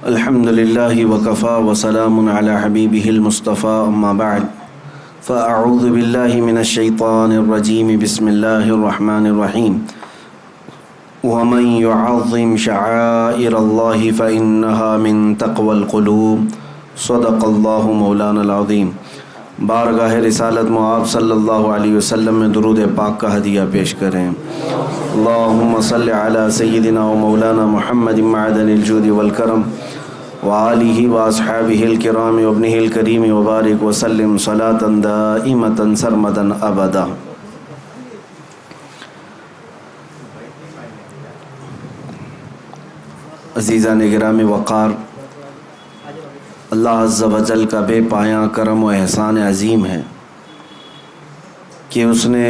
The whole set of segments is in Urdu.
الحمد لله وكفى وسلام على حبيبه المصطفى أما بعد فأعوذ بالله من الشيطان الرجيم بسم الله الرحمن الرحيم ومن يعظم شعائر الله فإنها من تقوى القلوب صدق الله مولانا العظيم۔ بارگاہ رسالت معاب صلی اللہ علیہ وسلم میں درود پاک کا ہدیہ پیش کریں۔ اللہم صلی علی سیدنا و مولانا محمد معدن الجود والکرم وآلہ واصحابہ الکرام وابنہ الکریم وبارک وسلم صلاة دائمة سرمدا ابدا۔ عزیزان گرامی وقار، اللہ عز و جل کا بے پایاں کرم و احسان عظیم ہے کہ اس نے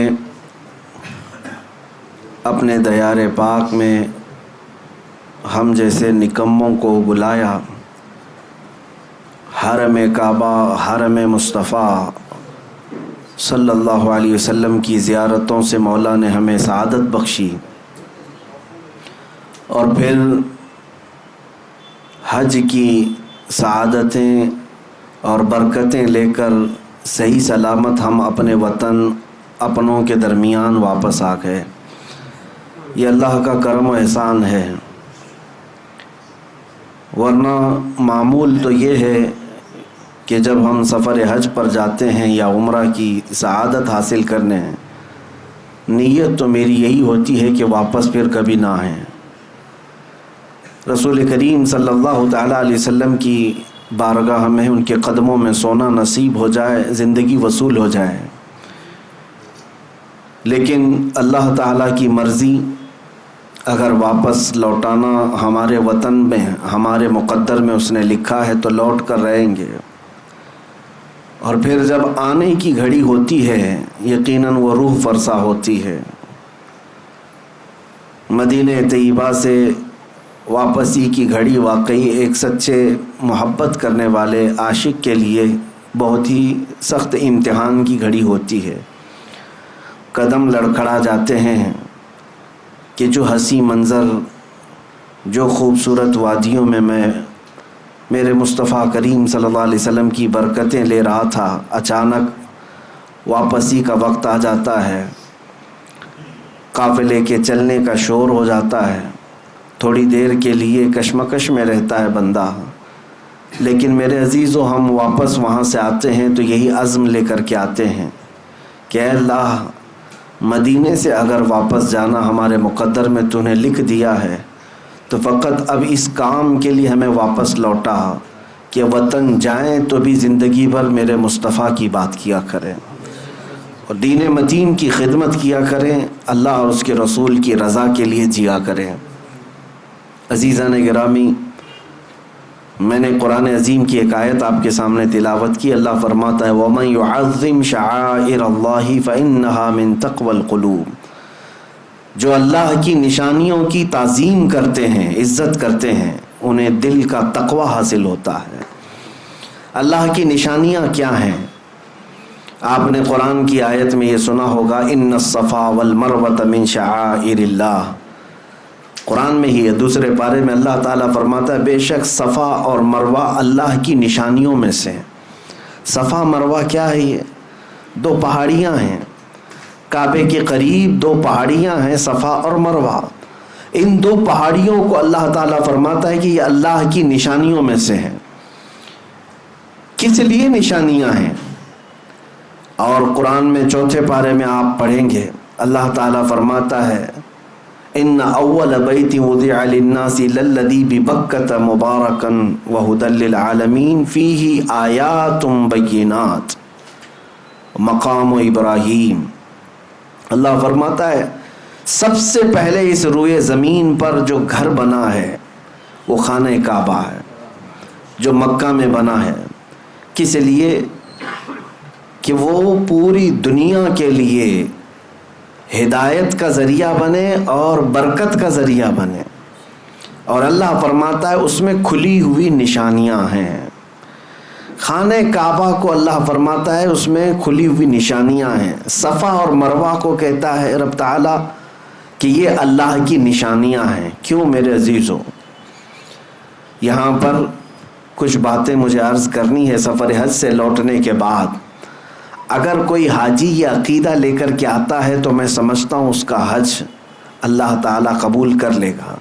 اپنے دیار پاک میں ہم جیسے نکموں کو بلایا۔ حرم کعبہ، حرم مصطفیٰ صلی اللہ علیہ وسلم کی زیارتوں سے مولا نے ہمیں سعادت بخشی، اور پھر حج کی سعادتیں اور برکتیں لے کر صحیح سلامت ہم اپنے وطن اپنوں کے درمیان واپس آ گئے۔ یہ اللہ کا کرم و احسان ہے، ورنہ معمول تو یہ ہے کہ جب ہم سفر حج پر جاتے ہیں یا عمرہ کی سعادت حاصل کرنے ہیں، نیت تو میری یہی ہوتی ہے کہ واپس پھر کبھی نہ آئیں۔ رسول کریم صلی اللہ تعالیٰ علیہ وسلم کی بارگاہ میں ان کے قدموں میں سونا نصیب ہو جائے، زندگی وصول ہو جائے۔ لیکن اللہ تعالیٰ کی مرضی، اگر واپس لوٹانا ہمارے وطن میں، ہمارے مقدر میں اس نے لکھا ہے تو لوٹ کر رہیں گے، اور پھر جب آنے کی گھڑی ہوتی ہے یقیناً وہ روح فرسا ہوتی ہے۔ مدینہ طیبہ سے واپسی کی گھڑی واقعی ایک سچے محبت کرنے والے عاشق کے لیے بہت ہی سخت امتحان کی گھڑی ہوتی ہے۔ قدم لڑکھڑا جاتے ہیں کہ جو حسین منظر، جو خوبصورت وادیوں میں میرے مصطفیٰ کریم صلی اللہ علیہ وسلم کی برکتیں لے رہا تھا، اچانک واپسی کا وقت آ جاتا ہے، قافلے کے چلنے کا شور ہو جاتا ہے، تھوڑی دیر کے لیے کشمکش میں رہتا ہے بندہ، لیکن میرے عزیزو ہم واپس وہاں سے آتے ہیں تو یہی عزم لے کر کے آتے ہیں کہ اے اللہ، مدینے سے اگر واپس جانا ہمارے مقدر میں تو نے لکھ دیا ہے، تو فقط اب اس کام کے لیے ہمیں واپس لوٹا کہ وطن جائیں تو بھی زندگی بھر میرے مصطفیٰ کی بات کیا کریں اور دین متین کی خدمت کیا کریں، اللہ اور اس کے رسول کی رضا کے لیے جیا کریں۔ عزیزان گرامی، میں نے قرآن عظیم کی ایک آیت آپ کے سامنے تلاوت کی۔ اللہ فرماتا ہے وَمَن يُعَظِّمْ شَعَائِرَ اللَّهِ فَإِنَّهَا مِن تَقْوَى الْقُلُوبِ، جو اللہ کی نشانیوں کی تعظیم کرتے ہیں، عزت کرتے ہیں، انہیں دل کا تقوی حاصل ہوتا ہے۔ اللہ کی نشانیاں کیا ہیں؟ آپ نے قرآن کی آیت میں یہ سنا ہوگا إِنَّ الصَّفَا وَالْمَرْوَةَ مِن شَعَائِرِ اللَّهِ، قرآن میں ہی ہے، دوسرے پارے میں اللہ تعالیٰ فرماتا ہے بے شک صفا اور مروہ اللہ کی نشانیوں میں سے۔ صفا مروہ کیا ہے؟ یہ دو پہاڑیاں ہیں، کعبے کے قریب دو پہاڑیاں ہیں، صفا اور مروہ۔ ان دو پہاڑیوں کو اللہ تعالیٰ فرماتا ہے کہ یہ اللہ کی نشانیوں میں سے ہیں۔ کس لیے نشانیاں ہیں؟ اور قرآن میں چوتھے پارے میں آپ پڑھیں گے، اللہ تعالیٰ فرماتا ہے ان اول بیت وضع للناس للذی ببکۃ مبارکا وہدی للعالمین فیہ آیات بینات مقام ابراہیم۔ اللہ فرماتا ہے سب سے پہلے اس روئے زمین پر جو گھر بنا ہے وہ خانہ کعبہ ہے، جو مکہ میں بنا ہے۔ کس لیے؟ کہ وہ پوری دنیا کے لیے ہدایت کا ذریعہ بنے اور برکت کا ذریعہ بنے، اور اللہ فرماتا ہے اس میں کھلی ہوئی نشانیاں ہیں۔ خانہ کعبہ کو اللہ فرماتا ہے اس میں کھلی ہوئی نشانیاں ہیں۔ صفا اور مروہ کو کہتا ہے رب تعالیٰ کہ یہ اللہ کی نشانیاں ہیں۔ کیوں میرے عزیزو؟ یہاں پر کچھ باتیں مجھے عرض کرنی ہے سفر حج سے لوٹنے کے بعد۔ اگر کوئی حاجی یہ عقیدہ لے کر کے آتا ہے تو میں سمجھتا ہوں اس کا حج اللہ تعالیٰ قبول کر لے گا۔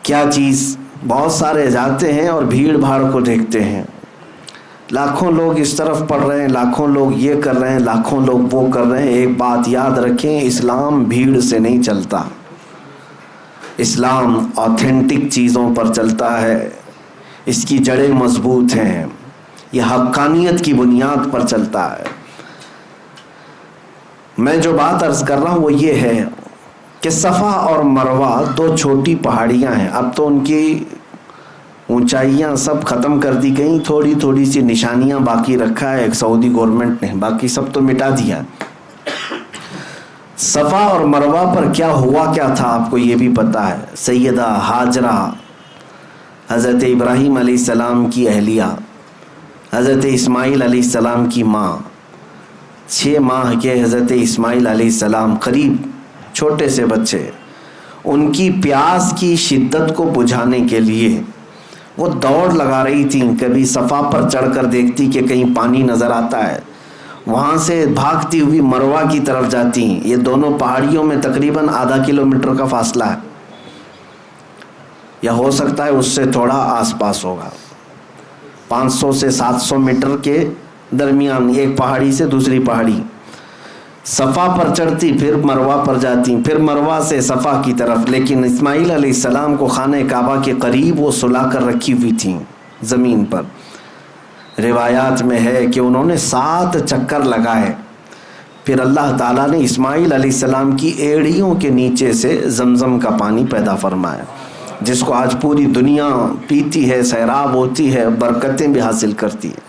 کیا چیز؟ بہت سارے جاتے ہیں اور بھیڑ بھاڑ کو دیکھتے ہیں، لاکھوں لوگ اس طرف پڑھ رہے ہیں، لاکھوں لوگ یہ کر رہے ہیں، لاکھوں لوگ وہ کر رہے ہیں۔ ایک بات یاد رکھیں، اسلام بھیڑ سے نہیں چلتا، اسلام آتھینٹک چیزوں پر چلتا ہے، اس کی جڑیں مضبوط ہیں، یہ حقانیت کی بنیاد پر چلتا ہے۔ میں جو بات عرض کر رہا ہوں وہ یہ ہے کہ صفا اور مروہ دو چھوٹی پہاڑیاں ہیں، اب تو ان کی اونچائیاں سب ختم کر دی گئیں، تھوڑی تھوڑی سی نشانیاں باقی رکھا ہے ایک سعودی گورنمنٹ نے، باقی سب تو مٹا دیا۔ صفا اور مروہ پر کیا ہوا کیا تھا آپ کو یہ بھی پتا ہے۔ سیدہ ہاجرہ حضرت ابراہیم علیہ السلام کی اہلیہ، حضرت اسماعیل علیہ السلام کی ماں، 6 ماہ کے حضرت اسماعیل علیہ السلام، قریب چھوٹے سے بچے، ان کی پیاس کی شدت کو بجھانے کے لیے وہ دوڑ لگا رہی تھیں۔ کبھی صفا پر چڑھ کر دیکھتی کہ کہیں پانی نظر آتا ہے، وہاں سے بھاگتی ہوئی مروہ کی طرف جاتی ہیں۔ یہ دونوں پہاڑیوں میں تقریباً آدھا کلومیٹر کا فاصلہ ہے، یا ہو سکتا ہے اس سے تھوڑا آس پاس ہوگا، 500 سے 700 میٹر کے درمیان ایک پہاڑی سے دوسری پہاڑی۔ صفا پر چڑھتی، پھر مروہ پر جاتی، پھر مروہ سے صفا کی طرف۔ لیکن اسماعیل علیہ السلام کو خانہ کعبہ کے قریب وہ سلا کر رکھی ہوئی تھیں زمین پر۔ روایات میں ہے کہ انہوں نے 7 چکر لگائے، پھر اللہ تعالیٰ نے اسماعیل علیہ السلام کی ایڑیوں کے نیچے سے زمزم کا پانی پیدا فرمایا، جس کو آج پوری دنیا پیتی ہے، سیراب ہوتی ہے، برکتیں بھی حاصل کرتی ہے۔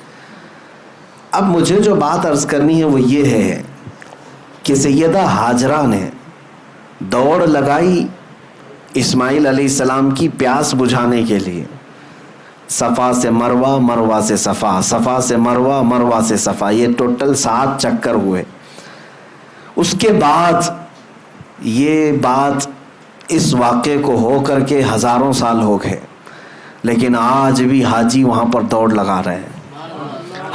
اب مجھے جو بات عرض کرنی ہے وہ یہ ہے کہ سیدہ ہاجرہ نے دوڑ لگائی اسماعیل علیہ السلام کی پیاس بجھانے کے لیے، صفا سے مروہ، مروہ سے صفا، صفا سے مروہ، مروہ سے صفا، یہ ٹوٹل 7 چکر ہوئے۔ اس کے بعد یہ بات اس واقعے کو ہو کر کے ہزاروں سال ہو گئے، لیکن آج بھی حاجی وہاں پر دوڑ لگا رہے ہیں،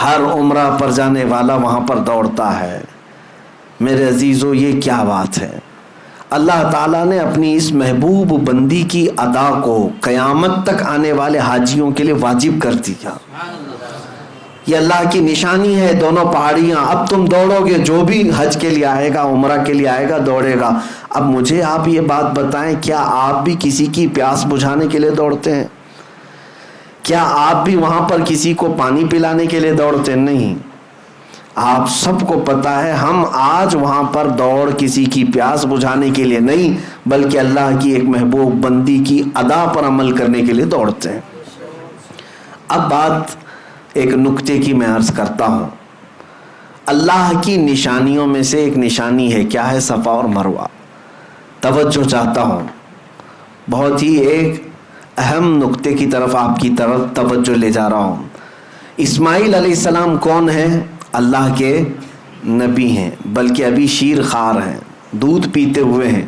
ہر عمرہ پر جانے والا وہاں پر دوڑتا ہے۔ میرے عزیزو، یہ کیا بات ہے؟ اللہ تعالیٰ نے اپنی اس محبوب بندی کی ادا کو قیامت تک آنے والے حاجیوں کے لیے واجب کر دیا۔ یہ اللہ کی نشانی ہے، دونوں پہاڑیاں۔ اب تم دوڑو گے، جو بھی حج کے لیے آئے گا، عمرہ کے لیے آئے گا، دوڑے گا۔ اب مجھے آپ یہ بات بتائیں، کیا آپ بھی کسی کی پیاس بجھانے کے لیے دوڑتے ہیں؟ کیا آپ بھی وہاں پر کسی کو پانی پلانے کے لیے دوڑتے ہیں؟ نہیں، آپ سب کو پتا ہے ہم آج وہاں پر دوڑ کسی کی پیاس بجھانے کے لیے نہیں، بلکہ اللہ کی ایک محبوب بندی کی ادا پر عمل کرنے کے لیے دوڑتے ہیں۔ اب بات ایک نکتے کی میں عرض کرتا ہوں۔ اللہ کی نشانیوں میں سے ایک نشانی ہے، کیا ہے؟ صفا اور مروہ۔ توجہ چاہتا ہوں، بہت ہی ایک اہم نکتے کی طرف آپ کی طرف توجہ لے جا رہا ہوں۔ اسماعیل علیہ السلام کون ہیں؟ اللہ کے نبی ہیں، بلکہ ابھی شیر خوار ہیں، دودھ پیتے ہوئے ہیں۔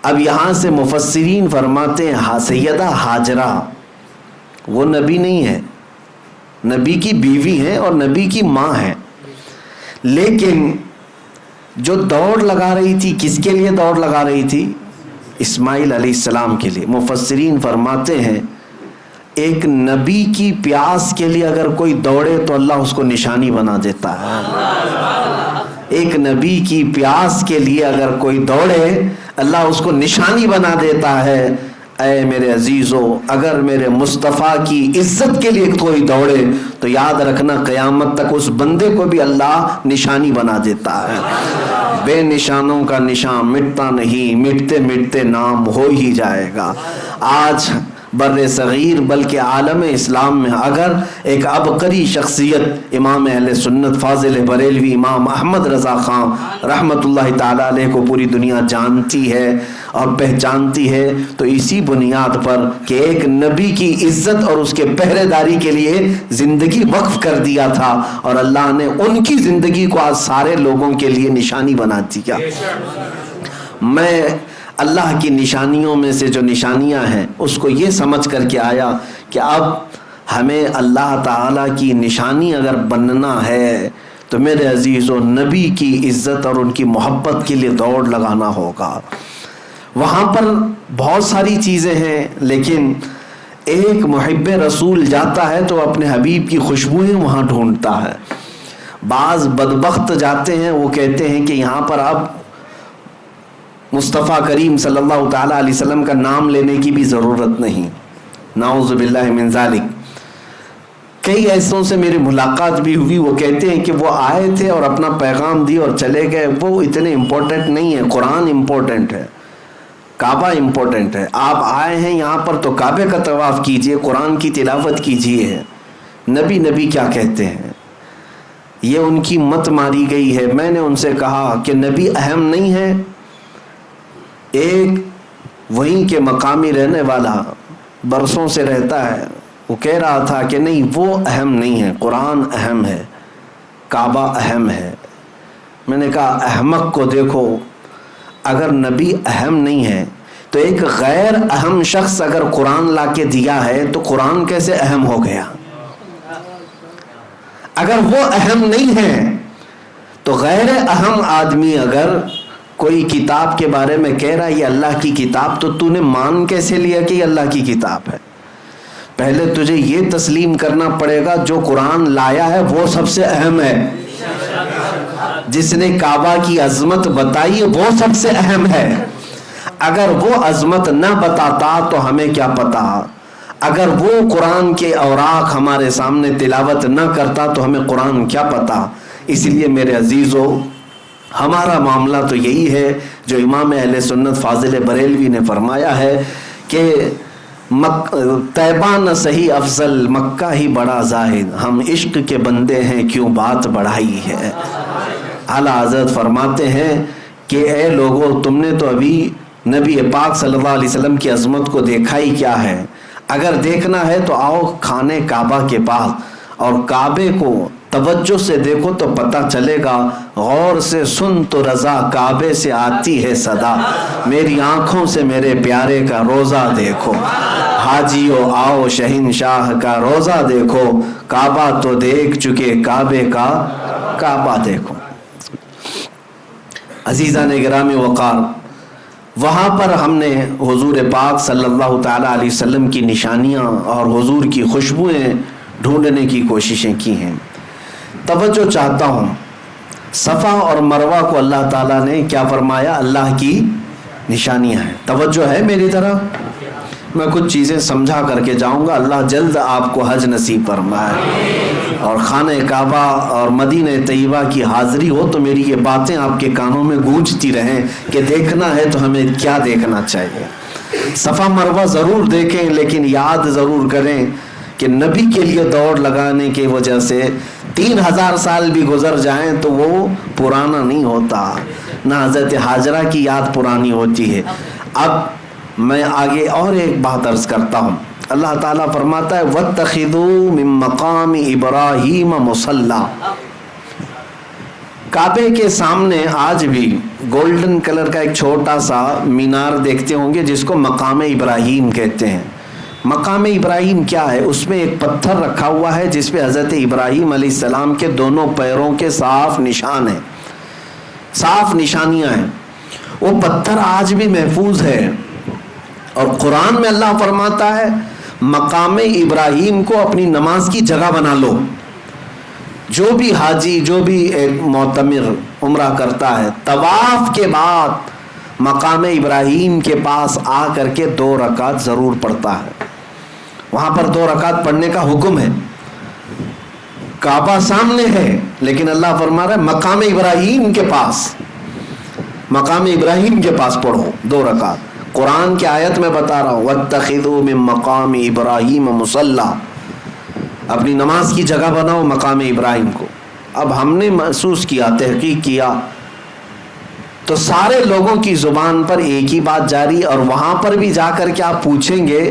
اب یہاں سے مفسرین فرماتے ہیں سیدہ ہاجرہ وہ نبی نہیں ہے، نبی کی بیوی ہیں اور نبی کی ماں ہیں، لیکن جو دوڑ لگا رہی تھی، کس کے لیے دوڑ لگا رہی تھی؟ اسماعیل علیہ السلام کے لیے۔ مفسرین فرماتے ہیں ایک نبی کی پیاس کے لیے اگر کوئی دوڑے تو اللہ اس کو نشانی بنا دیتا ہے۔ ایک نبی کی پیاس کے لیے اگر کوئی دوڑے، اللہ اس کو نشانی بنا دیتا ہے۔ اے میرے عزیزو، اگر میرے مصطفیٰ کی عزت کے لیے کوئی دوڑے تو یاد رکھنا قیامت تک اس بندے کو بھی اللہ نشانی بنا دیتا ہے۔ بے نشانوں کا نشان مٹتا نہیں، مٹتے مٹتے نام ہو ہی جائے گا۔ آج بر صغیر بلکہ عالم اسلام میں اگر ایک عبقری شخصیت امام اہل سنت فاضل بریلوی امام احمد رضا خان رحمت اللہ تعالیٰ علیہ کو پوری دنیا جانتی ہے اور پہچانتی ہے تو اسی بنیاد پر کہ ایک نبی کی عزت اور اس کے پہرے داری کے لیے زندگی وقف کر دیا تھا، اور اللہ نے ان کی زندگی کو آج سارے لوگوں کے لیے نشانی بنا دیا۔ میں اللہ کی نشانیوں میں سے جو نشانیاں ہیں اس کو یہ سمجھ کر کے آیا کہ اب ہمیں اللہ تعالیٰ کی نشانی اگر بننا ہے تو میرے عزیزو نبی کی عزت اور ان کی محبت کے لیے دوڑ لگانا ہوگا۔ وہاں پر بہت ساری چیزیں ہیں، لیکن ایک محب رسول جاتا ہے تو اپنے حبیب کی خوشبوئیں وہاں ڈھونڈتا ہے۔ بعض بدبخت جاتے ہیں، وہ کہتے ہیں کہ یہاں پر اب مصطفیٰ کریم صلی اللہ تعالیٰ علیہ وسلم کا نام لینے کی بھی ضرورت نہیں، نعوذ باللہ من ذالک۔ کئی ایسوں سے میری ملاقات بھی ہوئی، وہ کہتے ہیں کہ وہ آئے تھے اور اپنا پیغام دی اور چلے گئے، وہ اتنے امپورٹنٹ نہیں ہے، قرآن امپورٹنٹ ہے، کعبہ امپورٹنٹ ہے۔ آپ آئے ہیں یہاں پر تو کعبے کا طواف کیجئے، قرآن کی تلاوت کیجئے۔ نبی نبی کیا کہتے ہیں، یہ ان کی مت ماری گئی ہے۔ میں نے ان سے کہا کہ نبی اہم نہیں ہے، ایک وہیں کے مقامی رہنے والا برسوں سے رہتا ہے، وہ کہہ رہا تھا کہ نہیں وہ اہم نہیں ہے، قرآن اہم ہے، کعبہ اہم ہے۔ میں نے کہا احمق کو دیکھو، اگر نبی اہم نہیں ہے تو ایک غیر اہم شخص اگر قرآن لا کے دیا ہے تو قرآن کیسے اہم ہو گیا؟ اگر وہ اہم نہیں ہے تو غیر اہم آدمی اگر کوئی کتاب کے بارے میں کہہ رہا ہے یہ اللہ کی کتاب، تو نے مان کیسے لیا کہ یہ اللہ کی کتاب ہے؟ پہلے تجھے یہ تسلیم کرنا پڑے گا جو قرآن لایا ہے وہ سب سے اہم ہے، جس نے کعبہ کی عظمت بتائی ہے وہ سب سے اہم ہے۔ اگر وہ عظمت نہ بتاتا تو ہمیں کیا پتا، اگر وہ قرآن کے اوراق ہمارے سامنے تلاوت نہ کرتا تو ہمیں قرآن کیا پتا۔ اس لیے میرے عزیزو، ہمارا معاملہ تو یہی ہے جو امام اہل سنت فاضل بریلوی نے فرمایا ہے کہ طیبہ نہ صحیح افضل، مکہ ہی بڑا زاہد، ہم عشق کے بندے ہیں کیوں بات بڑھائی ہے۔ اعلیٰ حضرت فرماتے ہیں کہ اے لوگو، تم نے تو ابھی نبی پاک صلی اللہ علیہ وسلم کی عظمت کو دیکھا ہی کیا ہے؟ اگر دیکھنا ہے تو آؤ خانے کعبہ کے پاس اور کعبے کو توجہ سے دیکھو تو پتہ چلے گا، غور سے سن تو رضا کعبے سے آتی ہے صدا، میری آنکھوں سے میرے پیارے کا روزہ دیکھو، حاجیو آؤ شہنشاہ کا روزہ دیکھو، کعبہ تو دیکھ چکے کعبے کا کعبہ دیکھو۔ عزیزان گرامی وقار، وہاں پر ہم نے حضور پاک صلی اللہ تعالیٰ علیہ وسلم کی نشانیاں اور حضور کی خوشبوئیں ڈھونڈنے کی کوششیں کی ہیں۔ توجہ چاہتا ہوں، صفا اور مروہ کو اللہ تعالیٰ نے کیا فرمایا؟ اللہ کی نشانیاں ہیں۔ توجہ ہے میری طرف؟ میں کچھ چیزیں سمجھا کر کے جاؤں گا، اللہ جلد آپ کو حج نصیب فرمائے اور خانہ کعبہ اور مدینہ طیبہ کی حاضری ہو تو میری یہ باتیں آپ کے کانوں میں گونجتی رہیں کہ دیکھنا ہے تو ہمیں کیا دیکھنا چاہیے۔ صفا مروہ ضرور دیکھیں، لیکن یاد ضرور کریں کہ نبی کے لیے دوڑ لگانے کی وجہ سے 3000 سال بھی گزر جائیں تو وہ پرانا نہیں ہوتا، نہ حضرت ہاجرہ کی یاد پرانی ہوتی ہے۔ اب میں آگے اور ایک بات عرض کرتا ہوں، اللہ تعالیٰ فرماتا ہے وَاتَّخِذُوا مِن مَّقَامِ إِبْرَاهِيمَ مُصَلًّى۔ کعبے کے سامنے آج بھی گولڈن کلر کا ایک چھوٹا سا مینار دیکھتے ہوں گے جس کو مقام ابراہیم کہتے ہیں۔ مقام ابراہیم کیا ہے؟ اس میں ایک پتھر رکھا ہوا ہے جس پہ حضرت ابراہیم علیہ السلام کے دونوں پیروں کے صاف نشان ہیں، صاف نشانیاں ہیں۔ وہ پتھر آج بھی محفوظ ہے، اور قرآن میں اللہ فرماتا ہے مقام ابراہیم کو اپنی نماز کی جگہ بنا لو۔ جو بھی حاجی، جو بھی ایک معتمر عمرہ کرتا ہے، طواف کے بعد مقام ابراہیم کے پاس آ کر کے 2 رکعت ضرور پڑھتا ہے۔ وہاں پر 2 رکعت پڑھنے کا حکم ہے۔ کعبہ سامنے ہے لیکن اللہ فرما رہا ہے مقام ابراہیم کے پاس، مقام ابراہیم کے پاس پڑھو 2 رکعت۔ قرآن کی آیت میں بتا رہا ہوں وَاتَّخِذُوا مِن مَّقَامِ إِبْرَاهِيمَ مُصَلًّى، اپنی نماز کی جگہ بناؤ مقام ابراہیم کو۔ اب ہم نے محسوس کیا، تحقیق کیا تو سارے لوگوں کی زبان پر ایک ہی بات جاری، اور وہاں پر بھی جا کر کے آپ پوچھیں گے،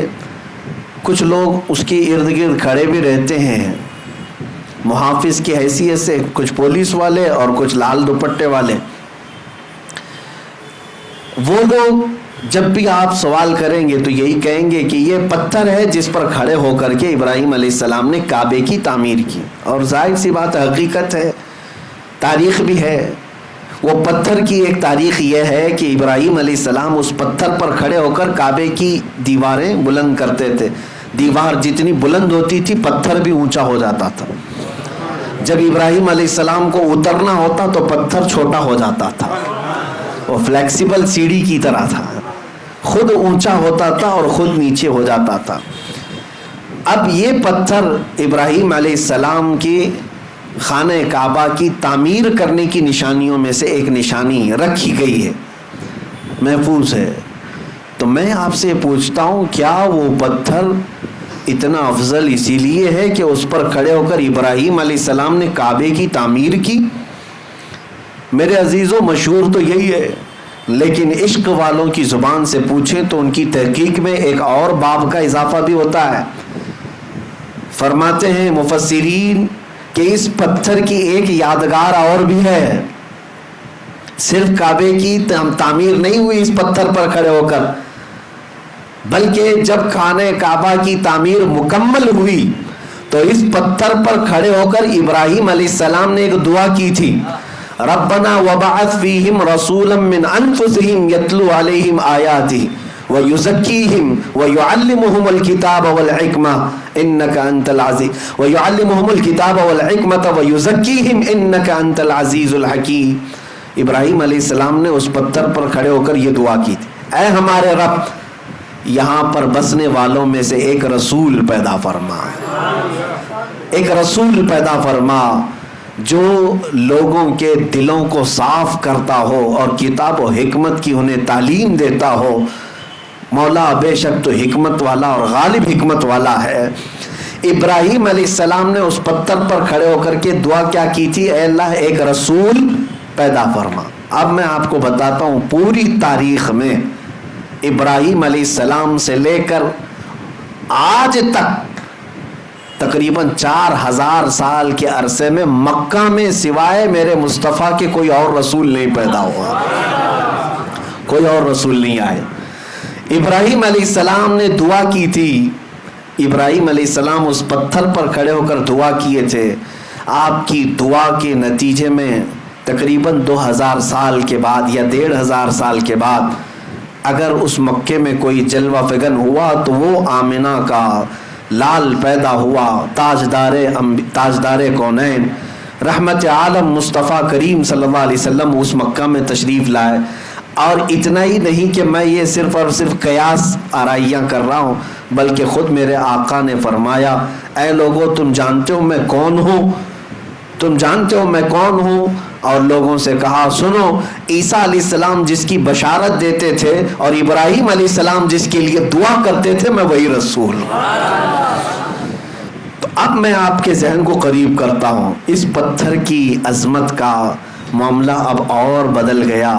کچھ لوگ اس کے ارد گرد کھڑے بھی رہتے ہیں محافظ کی حیثیت سے، کچھ پولیس والے اور کچھ لال دوپٹے والے۔ وہ لوگ جب بھی آپ سوال کریں گے تو یہی کہیں گے کہ یہ پتھر ہے جس پر کھڑے ہو کر کے ابراہیم علیہ السلام نے کعبے کی تعمیر کی. اور ظاہر سی بات حقیقت ہے, تاریخ بھی ہے. وہ پتھر کی ایک تاریخ یہ ہے کہ ابراہیم علیہ السلام اس پتھر پر کھڑے ہو کر کعبے کی دیواریں بلند کرتے تھے. دیوار جتنی بلند ہوتی تھی پتھر بھی اونچا ہو جاتا تھا. جب ابراہیم علیہ السلام کو اترنا ہوتا تو پتھر چھوٹا ہو جاتا تھا. وہ فلیکسیبل سیڑھی کی طرح تھا, خود اونچا ہوتا تھا اور خود نیچے ہو جاتا تھا. اب یہ پتھر ابراہیم علیہ السلام کی خانہ کعبہ کی تعمیر کرنے کی نشانیوں میں سے ایک نشانی رکھی گئی ہے, محفوظ ہے. تو میں آپ سے پوچھتا ہوں, کیا وہ پتھر اتنا افضل اسی لیے ہے کہ اس پر کھڑے ہو کر ابراہیم علیہ السلام نے کعبے کی تعمیر کی؟ میرے عزیزوں, مشہور تو یہی ہے, لیکن عشق والوں کی زبان سے پوچھیں تو ان کی تحقیق میں ایک اور باب کا اضافہ بھی ہوتا ہے. فرماتے ہیں مفسرین کہ اس پتھر کی ایک یادگار اور بھی ہے. صرف کعبے کی تعمیر نہیں ہوئی اس پتھر پر کھڑے ہو کر, بلکہ جب خانہ کعبہ کی تعمیر مکمل ہوئی تو اس پتھر پر کھڑے ہو کر ابراہیم علیہ السلام نے ایک دعا کی تھی, ربنا وبعث فیہم رسولا من انفسہم یتلو علیہم آیاتہ ویزکیہم ویعلمہم الکتاب والحکمہ انک انت العزیز ویعلمہم الکتاب والحکمۃ ویزکیہم انک انت العزیز الحکیم. ابراہیم علیہ السلام نے اس پتھر پر کھڑے ہو کر یہ دعا کی تھی, اے ہمارے رب, یہاں پر بسنے والوں میں سے ایک رسول پیدا فرما, ایک رسول پیدا فرما جو لوگوں کے دلوں کو صاف کرتا ہو اور کتاب و حکمت کی انہیں تعلیم دیتا ہو. مولا بے شک تو حکمت والا اور غالب حکمت والا ہے. ابراہیم علیہ السلام نے اس پتھر پر کھڑے ہو کر کے دعا کیا کی تھی, اے اللہ ایک رسول پیدا فرما. اب میں آپ کو بتاتا ہوں, پوری تاریخ میں ابراہیم علیہ السلام سے لے کر آج تک تقریباً 4000 سال کے عرصے میں مکہ میں سوائے میرے مصطفیٰ کے کوئی اور رسول نہیں پیدا ہوا, کوئی اور رسول نہیں آئے. ابراہیم علیہ السلام نے دعا کی تھی, ابراہیم علیہ السلام اس پتھر پر کھڑے ہو کر دعا کیے تھے. آپ کی دعا کے نتیجے میں تقریباً 2000 سال کے بعد یا 1500 سال کے بعد اگر اس مکے میں کوئی جلوہ فگن ہوا تو وہ آمنہ کا لال پیدا ہوا, تاجدار کونین رحمت عالم مصطفیٰ کریم صلی اللہ علیہ وسلم اس مکہ میں تشریف لائے. اور اتنا ہی نہیں کہ میں یہ صرف اور صرف قیاس آرائیاں کر رہا ہوں, بلکہ خود میرے آقا نے فرمایا, اے لوگوں تم جانتے ہو میں کون ہوں, تم جانتے ہو میں کون ہوں. اور لوگوں سے کہا, سنو, عیسیٰ علیہ السلام جس کی بشارت دیتے تھے اور ابراہیم علیہ السلام جس کے لیے دعا کرتے تھے, میں وہی رسول ہوں. تو اب میں آپ کے ذہن کو قریب کرتا ہوں, اس پتھر کی عظمت کا معاملہ اب اور بدل گیا.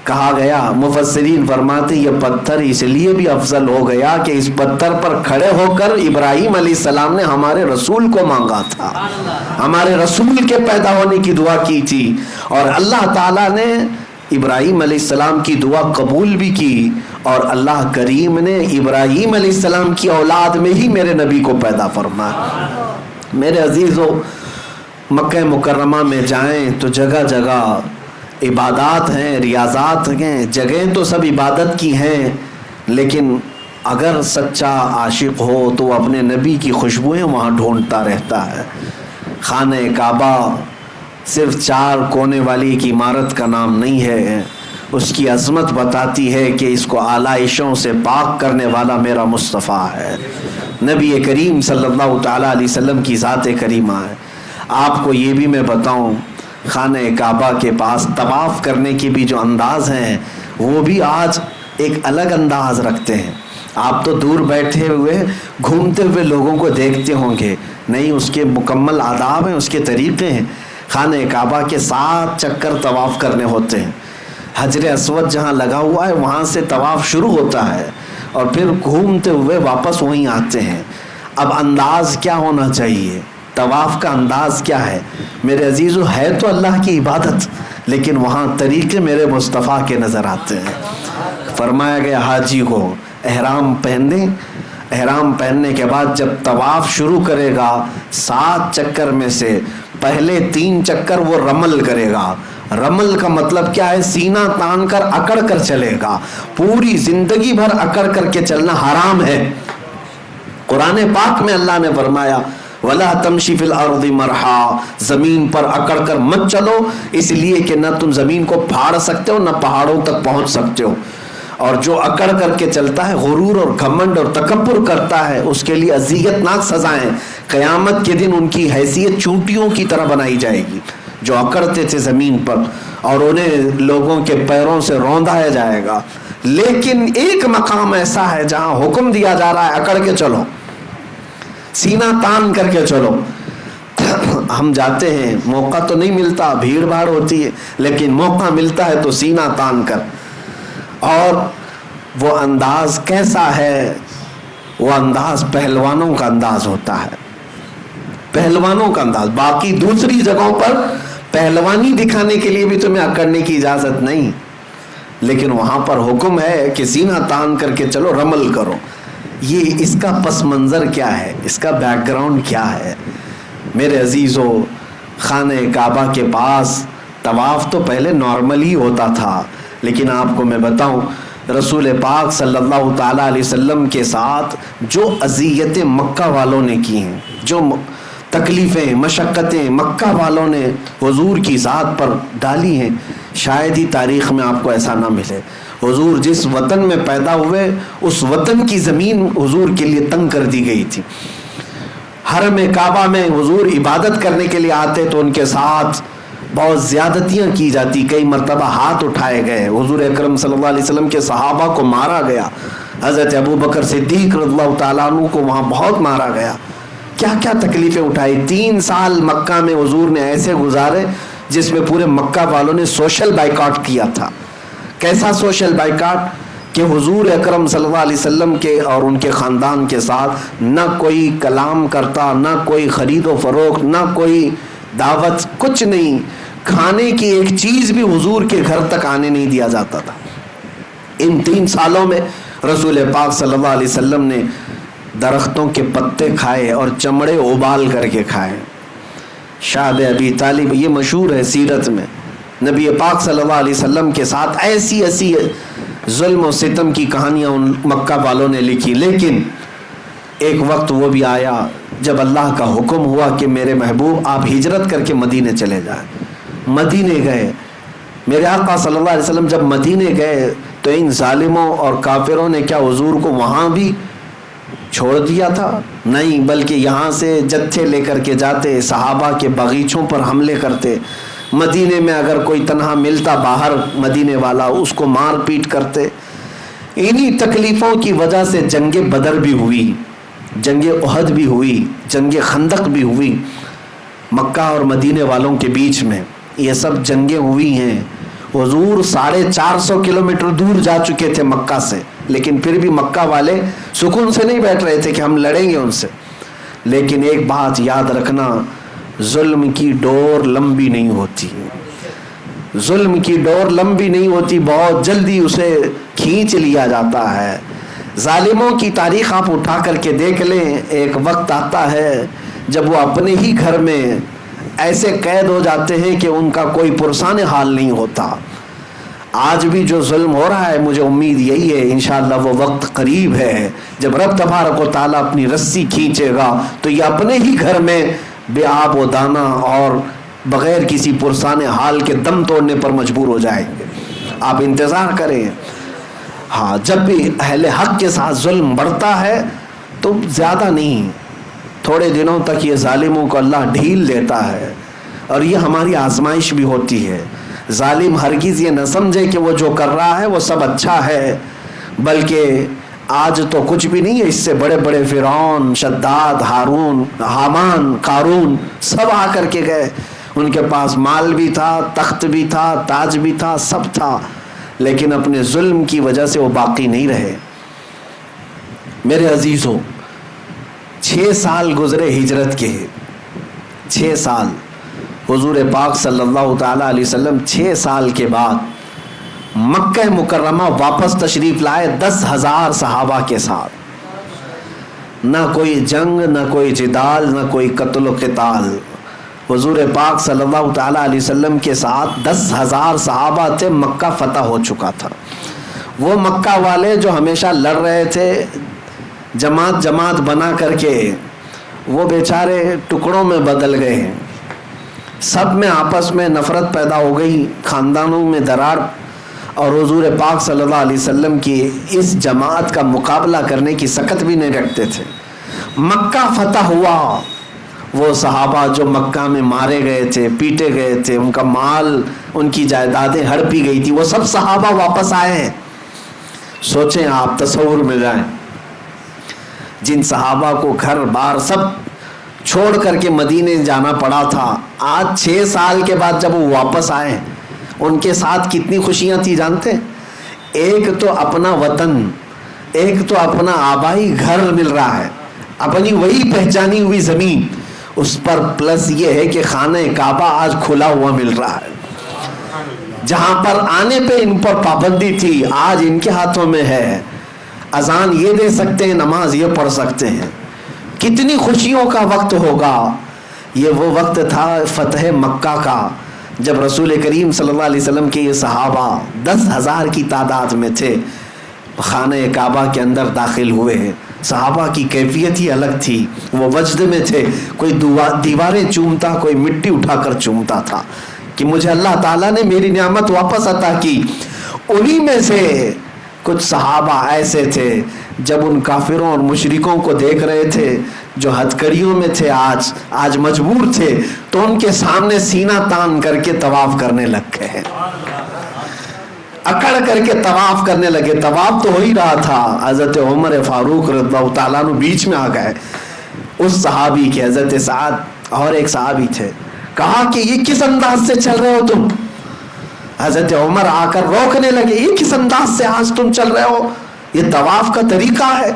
کہا گیا, مفسرین فرماتے یہ پتھر اس لیے بھی افضل ہو گیا کہ اس پتھر پر کھڑے ہو کر ابراہیم علیہ السلام نے ہمارے رسول کو مانگا تھا, ہمارے رسول کے پیدا ہونے کی دعا کی تھی, اور اللہ تعالیٰ نے ابراہیم علیہ السلام کی دعا قبول بھی کی, اور اللہ کریم نے ابراہیم علیہ السلام کی اولاد میں ہی میرے نبی کو پیدا فرمایا. میرے عزیزو, مکہ مکرمہ میں جائیں تو جگہ جگہ عبادات ہیں, ریاضات ہیں, جگہیں تو سب عبادت کی ہیں, لیکن اگر سچا عاشق ہو تو وہ اپنے نبی کی خوشبوئیں وہاں ڈھونڈتا رہتا ہے. خانہ کعبہ صرف 4 کونے والی ایک عمارت کا نام نہیں ہے, اس کی عظمت بتاتی ہے کہ اس کو آلائشوں سے پاک کرنے والا میرا مصطفیٰ ہے, نبی کریم صلی اللہ تعالیٰ علیہ وسلم کی ذات کریمہ ہے. آپ کو یہ بھی میں بتاؤں, خانہ کعبہ کے پاس طواف کرنے کے بھی جو انداز ہیں وہ بھی آج ایک الگ انداز رکھتے ہیں. آپ تو دور بیٹھے ہوئے گھومتے ہوئے لوگوں کو دیکھتے ہوں گے, نہیں, اس کے مکمل آداب ہیں, اس کے طریقے ہیں. خانہ کعبہ کے 7 چکر طواف کرنے ہوتے ہیں. حجر اسود جہاں لگا ہوا ہے وہاں سے طواف شروع ہوتا ہے اور پھر گھومتے ہوئے واپس وہیں آتے ہیں. اب انداز کیا ہونا چاہیے, طواف کا انداز کیا ہے؟ میرے عزیزو, ہے تو اللہ کی عبادت, لیکن وہاں طریقے میرے مصطفیٰ کے نظر آتے ہیں. فرمایا گیا حاجی کو احرام پہن دیں. احرام پہننے کے بعد جب طواف شروع کرے گا 7 چکر میں سے پہلے 3 چکر وہ رمل کرے گا. رمل کا مطلب کیا ہے؟ سینہ تان کر اکڑ کر چلے گا. پوری زندگی بھر اکڑ کر کے چلنا حرام ہے. قرآن پاک میں اللہ نے فرمایا وَلَا تَمْشِ فِي الْأَرْضِ مَرْحًا، زمین پر اکڑ کر مت چلو، اس لیے کہ نہ تم زمین کو پھاڑ سکتے ہو نہ پہاڑوں تک پہنچ سکتے ہو. اور جو اکڑ کر کے چلتا ہے، غرور اور گھمنڈ اور تکبر کرتا ہے، اس کے لیے اذیت ناک سزائیں. قیامت کے دن ان کی حیثیت چونٹیوں کی طرح بنائی جائے گی جو اکڑتے تھے زمین پر، اور انہیں لوگوں کے پیروں سے روندایا جائے گا. لیکن ایک مقام ایسا ہے جہاں حکم دیا جا رہا ہے اکڑ کے چلو، سینہ تان کر کے چلو. ہم جاتے ہیں، موقع تو نہیں ملتا، بھیڑ بھاڑ ہوتی ہے، لیکن موقع ملتا ہے تو سینہ تان کر. اور وہ انداز کیسا ہے؟ وہ انداز پہلوانوں کا انداز ہوتا ہے، پہلوانوں کا انداز. باقی دوسری جگہوں پر پہلوانی دکھانے کے لیے بھی تمہیں اکڑنے کی اجازت نہیں، لیکن وہاں پر حکم ہے کہ سینہ تان کر کے چلو، رمل کرو. یہ اس کا پس منظر کیا ہے؟ اس کا بیک گراؤنڈ کیا ہے؟ میرے عزیزو، خانہ کعبہ کے پاس طواف تو پہلے نارمل ہی ہوتا تھا، لیکن آپ کو میں بتاؤں رسول پاک صلی اللہ تعالیٰ علیہ وسلم کے ساتھ جو اذیتیں مکہ والوں نے کی ہیں، جو تکلیفیں مشقتیں مکہ والوں نے حضور کی ذات پر ڈالی ہیں، شاید ہی تاریخ میں آپ کو ایسا نہ ملے. حضور جس وطن میں پیدا ہوئے اس وطن کی زمین حضور کے لیے تنگ کر دی گئی تھی. حرم کعبہ میں حضور عبادت کرنے کے لیے آتے تو ان کے ساتھ بہت زیادتیاں کی جاتی. کئی مرتبہ ہاتھ اٹھائے گئے، حضور اکرم صلی اللہ علیہ وسلم کے صحابہ کو مارا گیا. حضرت ابو بکر صدیق رضی اللہ تعالیٰ عنہ کو وہاں بہت مارا گیا. کیا کیا تکلیفیں اٹھائی. 3 سال مکہ میں حضور نے ایسے گزارے جس میں پورے مکہ والوں نے سوشل بائیکاٹ کیا تھا. کیسا سوشل بائیکاٹ کہ حضور اکرم صلی اللہ علیہ وسلم کے اور ان کے خاندان کے ساتھ نہ کوئی کلام کرتا، نہ کوئی خرید و فروخت، نہ کوئی دعوت، کچھ نہیں. کھانے کی ایک چیز بھی حضور کے گھر تک آنے نہیں دیا جاتا تھا. ان 3 سالوں میں رسول پاک صلی اللہ علیہ وسلم نے درختوں کے پتے کھائے اور چمڑے ابال کر کے کھائے. شعب ابی طالب، یہ مشہور ہے سیرت میں، نبی پاک صلی اللہ علیہ وسلم کے ساتھ ایسی ایسی ظلم و ستم کی کہانیاں ان مکہ والوں نے لکھی. لیکن ایک وقت وہ بھی آیا جب اللہ کا حکم ہوا کہ میرے محبوب آپ ہجرت کر کے مدینے چلے جائیں. مدینے گئے. میرے آقا صلی اللہ علیہ وسلم جب مدینے گئے تو ان ظالموں اور کافروں نے کیا حضور کو وہاں بھی چھوڑ دیا تھا؟ نہیں، بلکہ یہاں سے جتھے لے کر کے جاتے، صحابہ کے باغیچوں پر حملے کرتے. مدینے میں اگر کوئی تنہا ملتا باہر مدینے والا، اس کو مار پیٹ کرتے. انہی تکلیفوں کی وجہ سے جنگ بدر بھی ہوئی، جنگ احد بھی ہوئی، جنگ خندق بھی ہوئی. مکہ اور مدینے والوں کے بیچ میں یہ سب جنگیں ہوئی ہیں. حضور 450 کلومیٹر دور جا چکے تھے مکہ سے، لیکن پھر بھی مکہ والے سکون سے نہیں بیٹھ رہے تھے کہ ہم لڑیں گے ان سے. لیکن ایک بات یاد رکھنا، ظلم کی ڈور لمبی نہیں ہوتی. ظلم کی ڈور لمبی نہیں ہوتی، بہت جلدی اسے کھینچ لیا جاتا ہے. ظالموں کی تاریخ آپ اٹھا کر کے دیکھ لیں، ایک وقت آتا ہے جب وہ اپنے ہی گھر میں ایسے قید ہو جاتے ہیں کہ ان کا کوئی پرسان حال نہیں ہوتا. آج بھی جو ظلم ہو رہا ہے، مجھے امید یہی ہے انشاءاللہ وہ وقت قریب ہے جب رب تبارک و تعالیٰ اپنی رسی کھینچے گا تو یہ اپنے ہی گھر میں بے آب و دانہ اور بغیر کسی پرسان حال کے دم توڑنے پر مجبور ہو جائیں گے. آپ انتظار کریں. ہاں، جب بھی اہل حق کے ساتھ ظلم بڑھتا ہے تو زیادہ نہیں، تھوڑے دنوں تک یہ ظالموں کو اللہ ڈھیل دیتا ہے، اور یہ ہماری آزمائش بھی ہوتی ہے. ظالم ہرگز یہ نہ سمجھے کہ وہ جو کر رہا ہے وہ سب اچھا ہے، بلکہ آج تو کچھ بھی نہیں ہے، اس سے بڑے بڑے فرعون، شداد، ہارون، حامان، قارون سب آ کر کے گئے. ان کے پاس مال بھی تھا، تخت بھی تھا، تاج بھی تھا، سب تھا، لیکن اپنے ظلم کی وجہ سے وہ باقی نہیں رہے. میرے عزیزوں، 6 سال گزرے ہجرت کے، 6 سال. حضور پاک صلی اللہ تعالیٰ علیہ وسلم 6 سال کے بعد مکہ مکرمہ واپس تشریف لائے 10,000 صحابہ کے ساتھ. نہ کوئی جنگ، نہ کوئی جدال، نہ کوئی قتل و قتال. حضور پاک صلی اللہ تعالیٰ علیہ وسلم کے ساتھ 10,000 صحابہ تھے. مکہ فتح ہو چکا تھا. وہ مکہ والے جو ہمیشہ لڑ رہے تھے جماعت جماعت بنا کر کے، وہ بیچارے ٹکڑوں میں بدل گئے. سب میں آپس میں نفرت پیدا ہو گئی، خاندانوں میں دراڑ، اور حضور پاک صلی اللہ علیہ وسلم کی اس جماعت کا مقابلہ کرنے کی سکت بھی نہیں رکھتے تھے. مکہ فتح ہوا. وہ صحابہ جو مکہ میں مارے گئے تھے، پیٹے گئے تھے، ان کا مال، ان کی جائیدادیں ہڑپی گئی تھی، وہ سب صحابہ واپس آئے ہیں. سوچیں آپ، تصور میں جائیں، جن صحابہ کو گھر بار سب چھوڑ کر کے مدینے جانا پڑا تھا، آج 6 سال کے بعد جب وہ واپس آئے، ان کے ساتھ کتنی خوشیاں تھی جانتے؟ ایک تو اپنا وطن، ایک تو اپنا آبائی گھر مل رہا ہے، اپنی وہی پہچانی ہوئی زمین، اس پر پلس یہ ہے کہ خانہ کعبہ آج کھلا ہوا مل رہا ہے. جہاں پر آنے پہ ان پر پابندی تھی، آج ان کے ہاتھوں میں ہے. اذان یہ دے سکتے ہیں، نماز یہ پڑھ سکتے ہیں. کتنی خوشیوں کا وقت ہوگا. یہ وہ وقت تھا فتح مکہ کا، جب رسول کریم صلی اللہ علیہ وسلم کے یہ صحابہ 10,000 کی تعداد میں تھے، خانہ کعبہ کے اندر داخل ہوئے. صحابہ کی کیفیت ہی الگ تھی. وہ وجد میں تھے، کوئی دیواریں چومتا، کوئی مٹی اٹھا کر چومتا تھا کہ مجھے اللہ تعالیٰ نے میری نعمت واپس عطا کی. انہی میں سے کچھ صحابہ ایسے تھے جب ان کافروں اور مشرکوں کو دیکھ رہے تھے جو ہتھکڑیوں میں تھے، آج مجبور تھے، تو ان کے سامنے سینہ تان کر کے طواف کرنے لگ گئے، اکڑ کر کے طواف کرنے لگے. طواف تو ہو ہی رہا تھا، حضرت عمر فاروق رضی اللہ تعالیٰ عنہ بیچ میں آ گئے. اس صحابی کے، حضرت سعد اور ایک صحابی تھے، کہا کہ یہ کس انداز سے چل رہے ہو تم؟ حضرت عمر آ کر روکنے لگے، یہ کس انداز سے آج تم چل رہے ہو؟ یہ طواف کا طریقہ ہے.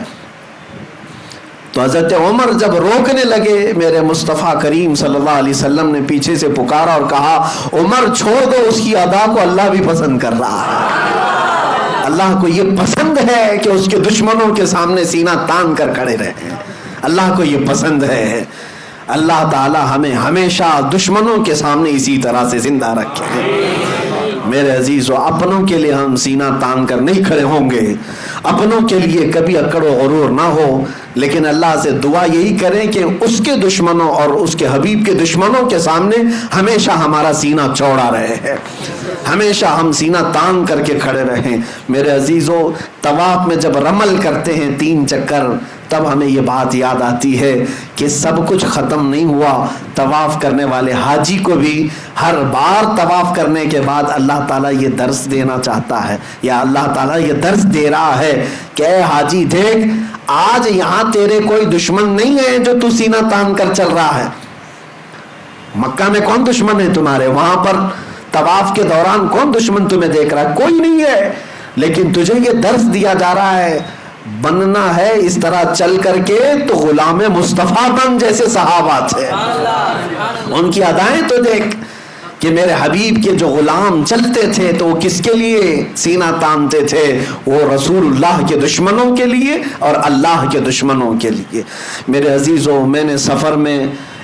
تو حضرت عمر جب روکنے لگے، میرے مصطفیٰ کریم صلی اللہ علیہ وسلم نے پیچھے سے پکارا اور کہا، عمر چھوڑ دو، اس کی ادا کو اللہ بھی پسند کر رہا ہے. اللہ کو یہ پسند ہے کہ اس کے دشمنوں کے سامنے سینہ تان کر کھڑے رہیں. اللہ کو یہ پسند ہے. اللہ تعالی ہمیں ہمیشہ دشمنوں کے سامنے اسی طرح سے زندہ رکھے. میرے عزیزو، اپنوں کے لیے ہم سینہ تان کر نہیں کھڑے ہوں گے، اپنوں کے لیے کبھی اکڑ و غرور نہ ہو، لیکن اللہ سے دعا یہی کریں کہ اس کے دشمنوں اور اس کے حبیب کے دشمنوں کے سامنے ہمیشہ ہمارا سینہ چوڑا رہے، ہمیشہ ہم سینہ تان کر کے کھڑے رہیں. میرے عزیزو، طواف میں جب رمل کرتے ہیں 3 چکر، تب ہمیں یہ بات یاد آتی ہے کہ سب کچھ ختم نہیں ہوا. طواف کرنے والے حاجی کو بھی ہر بار طواف کرنے کے بعد اللہ تعالیٰ یہ درس دینا چاہتا ہے، یا اللہ تعالیٰ یہ درس دے رہا ہے کہ اے حاجی دیکھ، آج یہاں تیرے کوئی دشمن نہیں ہے جو تو سینہ تان کر چل رہا ہے. مکہ میں کون دشمن ہے تمہارے؟ وہاں پر طواف کے دوران کون دشمن تمہیں دیکھ رہا ہے؟ کوئی نہیں ہے. لیکن تجھے یہ درس دیا جا رہا ہے، بننا ہے اس طرح چل کر کے تو غلام مصطفیٰ بن جیسے صحابہ تھے. ان کی ادائیں تو دیکھ کہ میرے حبیب کے جو غلام چلتے تھے تو وہ کس کے لیے سینہ تانتے تھے؟ وہ رسول اللہ کے دشمنوں کے لیے اور اللہ کے دشمنوں کے لیے. میرے عزیزوں، میں نے سفر میں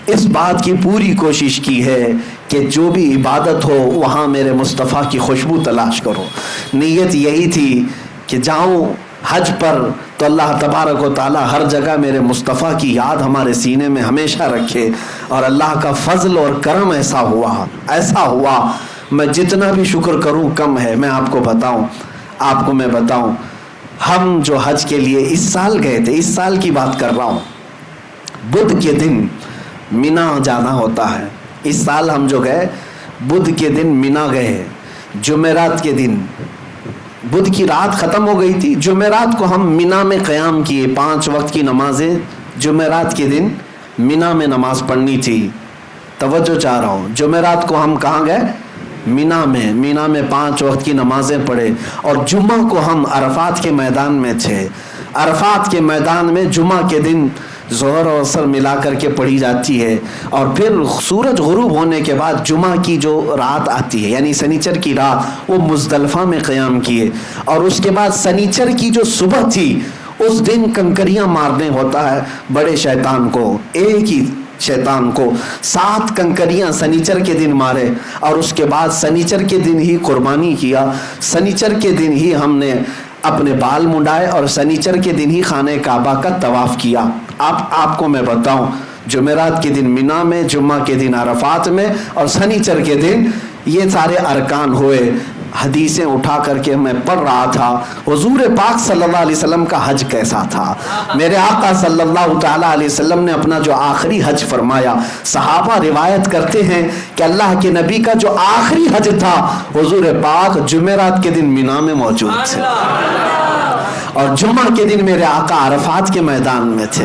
اس بات کی پوری کوشش کی ہے کہ جو بھی عبادت ہو وہاں میرے مصطفیٰ کی خوشبو تلاش کرو. نیت یہی تھی کہ جاؤں حج پر تو اللہ تبارک و تعالی ہر جگہ میرے مصطفیٰ کی یاد ہمارے سینے میں ہمیشہ رکھے. اور اللہ کا فضل اور کرم ایسا ہوا میں جتنا بھی شکر کروں کم ہے. میں آپ کو بتاؤں ہم جو حج کے لیے اس سال گئے تھے، اس سال کی بات کر رہا ہوں، بدھ کے دن مینا جانا ہوتا ہے. اس سال ہم جو گئے بدھ کے دن مینا گئے. جمعرات کے دن، بدھ کی رات ختم ہو گئی تھی، جمعرات کو ہم مینا میں قیام کیے. 5 وقت کی نمازیں جمعرات کے دن مینا میں نماز پڑھنی تھی. توجہ چاہ رہا ہوں، جمعرات کو ہم کہاں گئے؟ مینا میں 5 وقت کی نمازیں پڑھے. اور جمعہ کو ہم عرفات کے میدان میں تھے. عرفات کے میدان میں جمعہ کے دن ظہر اور عصر ملا کر کے پڑھی جاتی ہے، اور پھر سورج غروب ہونے کے بعد جمعہ کی جو رات آتی ہے یعنی سنیچر کی رات، وہ مزدلفہ میں قیام کیے، اور اس کے بعد سنیچر کی جو صبح تھی اس دن کنکریاں مارنے ہوتا ہے بڑے شیطان کو، ایک ہی شیطان کو 7 کنکریاں سنیچر کے دن مارے، اور اس کے بعد سنیچر کے دن ہی قربانی کیا، سنیچر کے دن ہی ہم نے اپنے بال منڈائے، اور سنیچر کے دن ہی خانہ کعبہ کا طواف کیا۔ آپ کو میں بتاؤں، جمعرات کے دن مینا میں، جمعہ کے دن عرفات میں، اور سنیچر کے دن یہ سارے ارکان ہوئے۔ حدیثیں اٹھا کر کے میں پڑھ رہا تھا حضور پاک صلی اللہ علیہ وسلم کا حج کیسا تھا۔ میرے آقا صلی اللہ تعالیٰ علیہ وسلم نے اپنا جو آخری حج فرمایا، صحابہ روایت کرتے ہیں کہ اللہ کے نبی کا جو آخری حج تھا حضور پاک جمعرات کے دن مینا میں موجود تھے، اور جمعہ کے دن میرے آقا عرفات کے میدان میں تھے،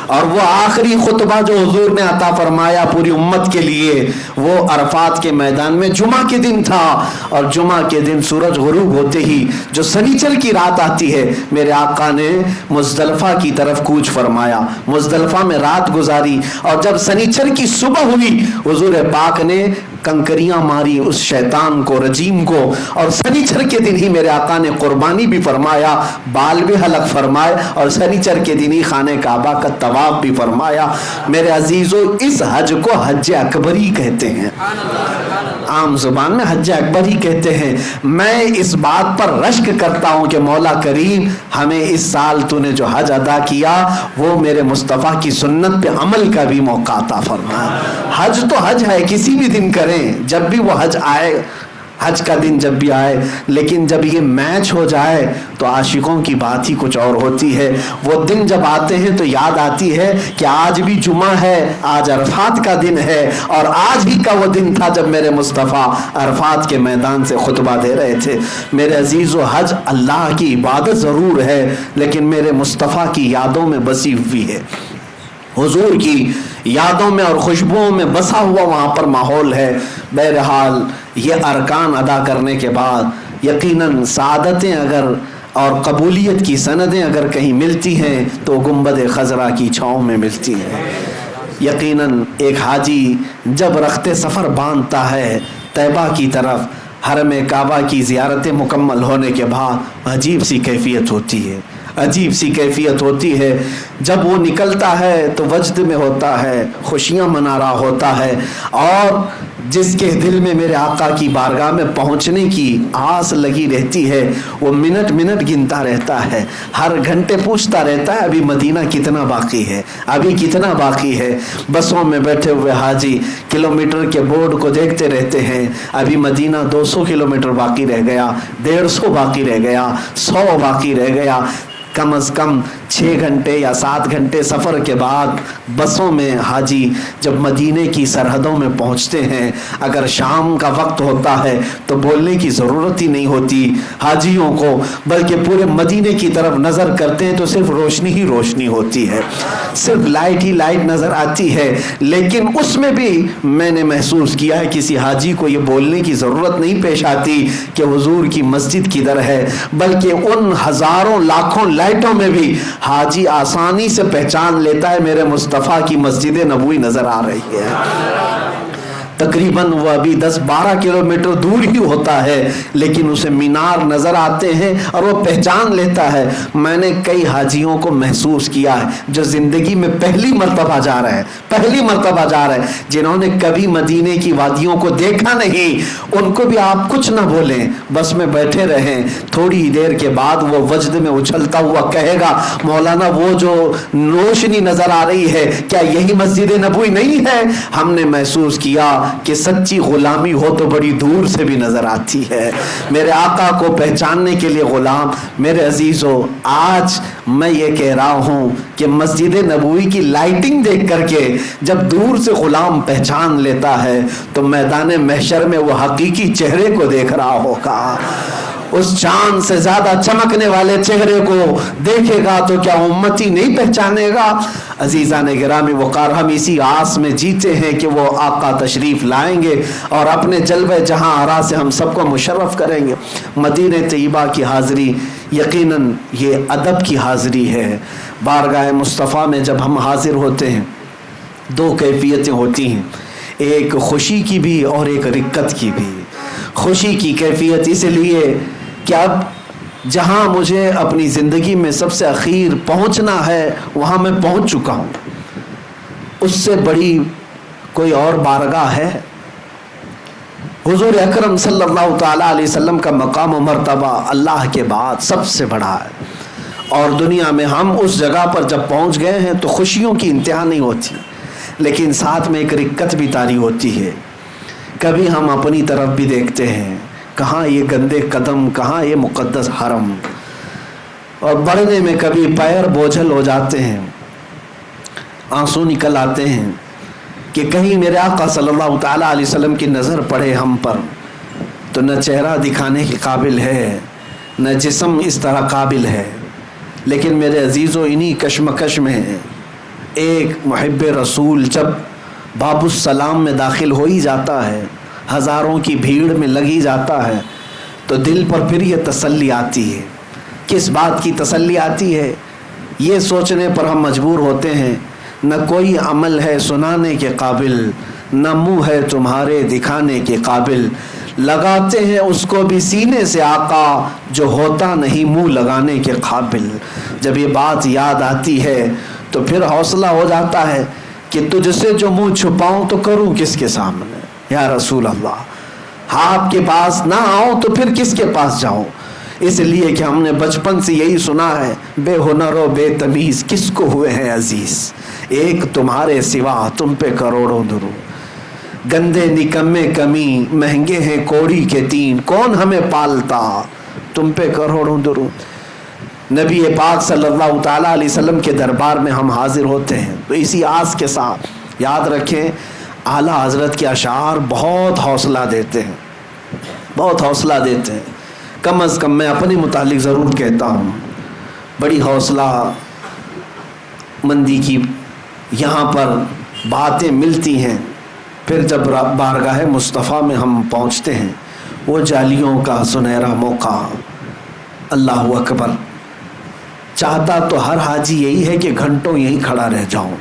اور وہ آخری خطبہ جو حضور نے عطا فرمایا پوری امت کے لیے وہ عرفات کے میدان میں جمعہ کے دن تھا۔ اور جمعہ کے دن سورج غروب ہوتے ہی جو سنیچر کی رات آتی ہے، میرے آقا نے مزدلفہ کی طرف کوچ فرمایا، مزدلفہ میں رات گزاری، اور جب سنیچر کی صبح ہوئی حضور پاک نے کنکریاں ماری اس شیطان کو، رجیم کو، اور سنیچر کے دن ہی میرے آقا نے قربانی بھی فرمایا، بال بھی حلق فرمائے، اور سنیچر کے دن ہی خانہ کعبہ کا طواف بھی فرمایا۔ میرے عزیزو، اس حج کو حج اکبر ہی کہتے ہیں، عام زبان میں حج اکبر ہی کہتے ہیں۔ میں اس بات پر رشک کرتا ہوں کہ مولا کریم ہمیں اس سال تو نے جو حج ادا کیا وہ میرے مصطفیٰ کی سنت پہ عمل کا بھی موقع عطا فرما۔ حج تو حج ہے، کسی بھی دن کریں، جب بھی وہ حج آئے، حج کا دن جب بھی آئے، لیکن جب یہ میچ ہو جائے تو عاشقوں کی بات ہی کچھ اور ہوتی ہے۔ وہ دن جب آتے ہیں تو یاد آتی ہے کہ آج بھی جمعہ ہے، آج عرفات کا دن ہے، اور آج ہی کا وہ دن تھا جب میرے مصطفیٰ عرفات کے میدان سے خطبہ دے رہے تھے۔ میرے عزیز و حج اللہ کی عبادت ضرور ہے، لیکن میرے مصطفیٰ کی یادوں میں بسی ہوئی ہے، حضور کی یادوں میں اور خوشبوؤں میں بسا ہوا وہاں پر ماحول ہے۔ بہرحال یہ ارکان ادا کرنے کے بعد یقیناً سعادتیں اگر اور قبولیت کی سندیں اگر کہیں ملتی ہیں تو گنبد خضرا کی چھاؤں میں ملتی ہیں۔ یقیناً ایک حاجی جب رخت سفر باندھتا ہے طیبہ کی طرف، حرم کعبہ کی زیارتیں مکمل ہونے کے بعد عجیب سی کیفیت ہوتی ہے، عجیب سی کیفیت ہوتی ہے۔ جب وہ نکلتا ہے تو وجد میں ہوتا ہے، خوشیاں منا رہا ہوتا ہے، اور جس کے دل میں میرے آقا کی بارگاہ میں پہنچنے کی آس لگی رہتی ہے وہ منٹ منٹ گنتا رہتا ہے، ہر گھنٹے پوچھتا رہتا ہے ابھی مدینہ کتنا باقی ہے، ابھی کتنا باقی ہے۔ بسوں میں بیٹھے ہوئے حاجی کلومیٹر کے بورڈ کو دیکھتے رہتے ہیں، ابھی مدینہ 200 کلومیٹر باقی رہ گیا، 150 باقی رہ گیا، 100 باقی رہ گیا۔ کم از کم 6 گھنٹے یا 7 گھنٹے سفر کے بعد بسوں میں حاجی جب مدینے کی سرحدوں میں پہنچتے ہیں، اگر شام کا وقت ہوتا ہے تو بولنے کی ضرورت ہی نہیں ہوتی حاجیوں کو، بلکہ پورے مدینے کی طرف نظر کرتے ہیں تو صرف روشنی ہی روشنی ہوتی ہے، صرف لائٹ ہی لائٹ نظر آتی ہے۔ لیکن اس میں بھی میں نے محسوس کیا ہے کسی حاجی کو یہ بولنے کی ضرورت نہیں پیش آتی کہ حضور کی مسجد کدھر ہے، بلکہ ان ہزاروں لاکھوں لائٹوں میں بھی حاجی آسانی سے پہچان لیتا ہے میرے مصطفیٰ کی مسجد نبوی نظر آ رہی ہے۔ تقریباً وہ ابھی 10-12 کلومیٹر دور ہی ہوتا ہے، لیکن اسے مینار نظر آتے ہیں اور وہ پہچان لیتا ہے۔ میں نے کئی حاجیوں کو محسوس کیا ہے جو زندگی میں پہلی مرتبہ جا رہے ہیں، پہلی مرتبہ جا رہے ہیں، جنہوں نے کبھی مدینے کی وادیوں کو دیکھا نہیں، ان کو بھی آپ کچھ نہ بولیں، بس میں بیٹھے رہیں، تھوڑی ہی دیر کے بعد وہ وجد میں اچھلتا ہوا کہے گا مولانا وہ جو روشنی نظر آ رہی ہے کیا یہی مسجد نبوی نہیں ہے؟ ہم نے محسوس کیا کہ سچی غلامی ہو تو بڑی دور سے بھی نظر آتی ہے۔ میرے آقا کو پہچاننے کے لیے غلام، میرے عزیزو آج میں یہ کہہ رہا ہوں کہ مسجد نبوی کی لائٹنگ دیکھ کر کے جب دور سے غلام پہچان لیتا ہے تو میدان محشر میں وہ حقیقی چہرے کو دیکھ رہا ہوگا، اس چاند سے زیادہ چمکنے والے چہرے کو دیکھے گا تو کیا امتی نہیں پہچانے گا؟ عزیزان گرامی وقار، ہم اسی آس میں جیتے ہیں کہ وہ آقا تشریف لائیں گے اور اپنے جلوہ جہاں آرا سے ہم سب کو مشرف کریں گے۔ مدینہ طیبہ کی حاضری یقیناً یہ ادب کی حاضری ہے۔ بارگاہ مصطفیٰ میں جب ہم حاضر ہوتے ہیں دو کیفیتیں ہوتی ہیں، ایک خوشی کی بھی اور ایک رکت کی بھی۔ خوشی کی کیفیت اس لیے کہ اب جہاں مجھے اپنی زندگی میں سب سے اخیر پہنچنا ہے وہاں میں پہنچ چکا ہوں، اس سے بڑی کوئی اور بارگاہ ہے؟ حضور اکرم صلی اللہ تعالیٰ علیہ وسلم کا مقام و مرتبہ اللہ کے بعد سب سے بڑا ہے، اور دنیا میں ہم اس جگہ پر جب پہنچ گئے ہیں تو خوشیوں کی انتہا نہیں ہوتی، لیکن ساتھ میں ایک رکت بھی طاری ہوتی ہے۔ کبھی ہم اپنی طرف بھی دیکھتے ہیں، کہاں یہ گندے قدم، کہاں یہ مقدس حرم، اور بڑھنے میں کبھی پیر بوجھل ہو جاتے ہیں، آنسو نکل آتے ہیں کہ کہیں میرے آقا صلی اللہ تعالیٰ علیہ وسلم کی نظر پڑے ہم پر تو نہ چہرہ دکھانے کے قابل ہے نہ جسم اس طرح قابل ہے۔ لیکن میرے عزیزو، انہی کشمکش میں ایک محب رسول جب باب السلام میں داخل ہو ہی جاتا ہے، ہزاروں کی بھیڑ میں لگی جاتا ہے، تو دل پر پھر یہ تسلی آتی ہے۔ کس بات کی تسلی آتی ہے؟ یہ سوچنے پر ہم مجبور ہوتے ہیں نہ کوئی عمل ہے سنانے کے قابل، نہ منہ ہے تمہارے دکھانے کے قابل، لگاتے ہیں اس کو بھی سینے سے آقا جو ہوتا نہیں منہ لگانے کے قابل۔ جب یہ بات یاد آتی ہے تو پھر حوصلہ ہو جاتا ہے کہ تجھ سے جو منہ چھپاؤں تو کروں کس کے سامنے یا رسول اللہ، آپ کے پاس نہ آؤں تو پھر کس کے پاس جاؤں؟ اس لیے کہ ہم نے بچپن سے یہی سنا ہے، بے ہنر و بے تمیز کس کو ہوئے ہیں عزیز، ایک تمہارے سوا تم پہ کروڑوں درود، گندے نکمے کمی مہنگے ہیں کوڑی کے تین، کون ہمیں پالتا تم پہ کروڑوں درود۔ نبی پاک صلی اللہ تعالیٰ علیہ وسلم کے دربار میں ہم حاضر ہوتے ہیں تو اسی آس کے ساتھ یاد رکھیں اعلیٰ حضرت کے اشعار بہت حوصلہ دیتے ہیں، بہت حوصلہ دیتے ہیں۔ کم از کم میں اپنے متعلق ضرور کہتا ہوں، بڑی حوصلہ مندی کی یہاں پر باتیں ملتی ہیں، پھر جب بارگاہ مصطفیٰ میں ہم پہنچتے ہیں وہ جالیوں کا سنہرا موقع، اللہ اکبر۔ چاہتا تو ہر حاجی یہی ہے کہ گھنٹوں یہیں کھڑا رہ جاؤں،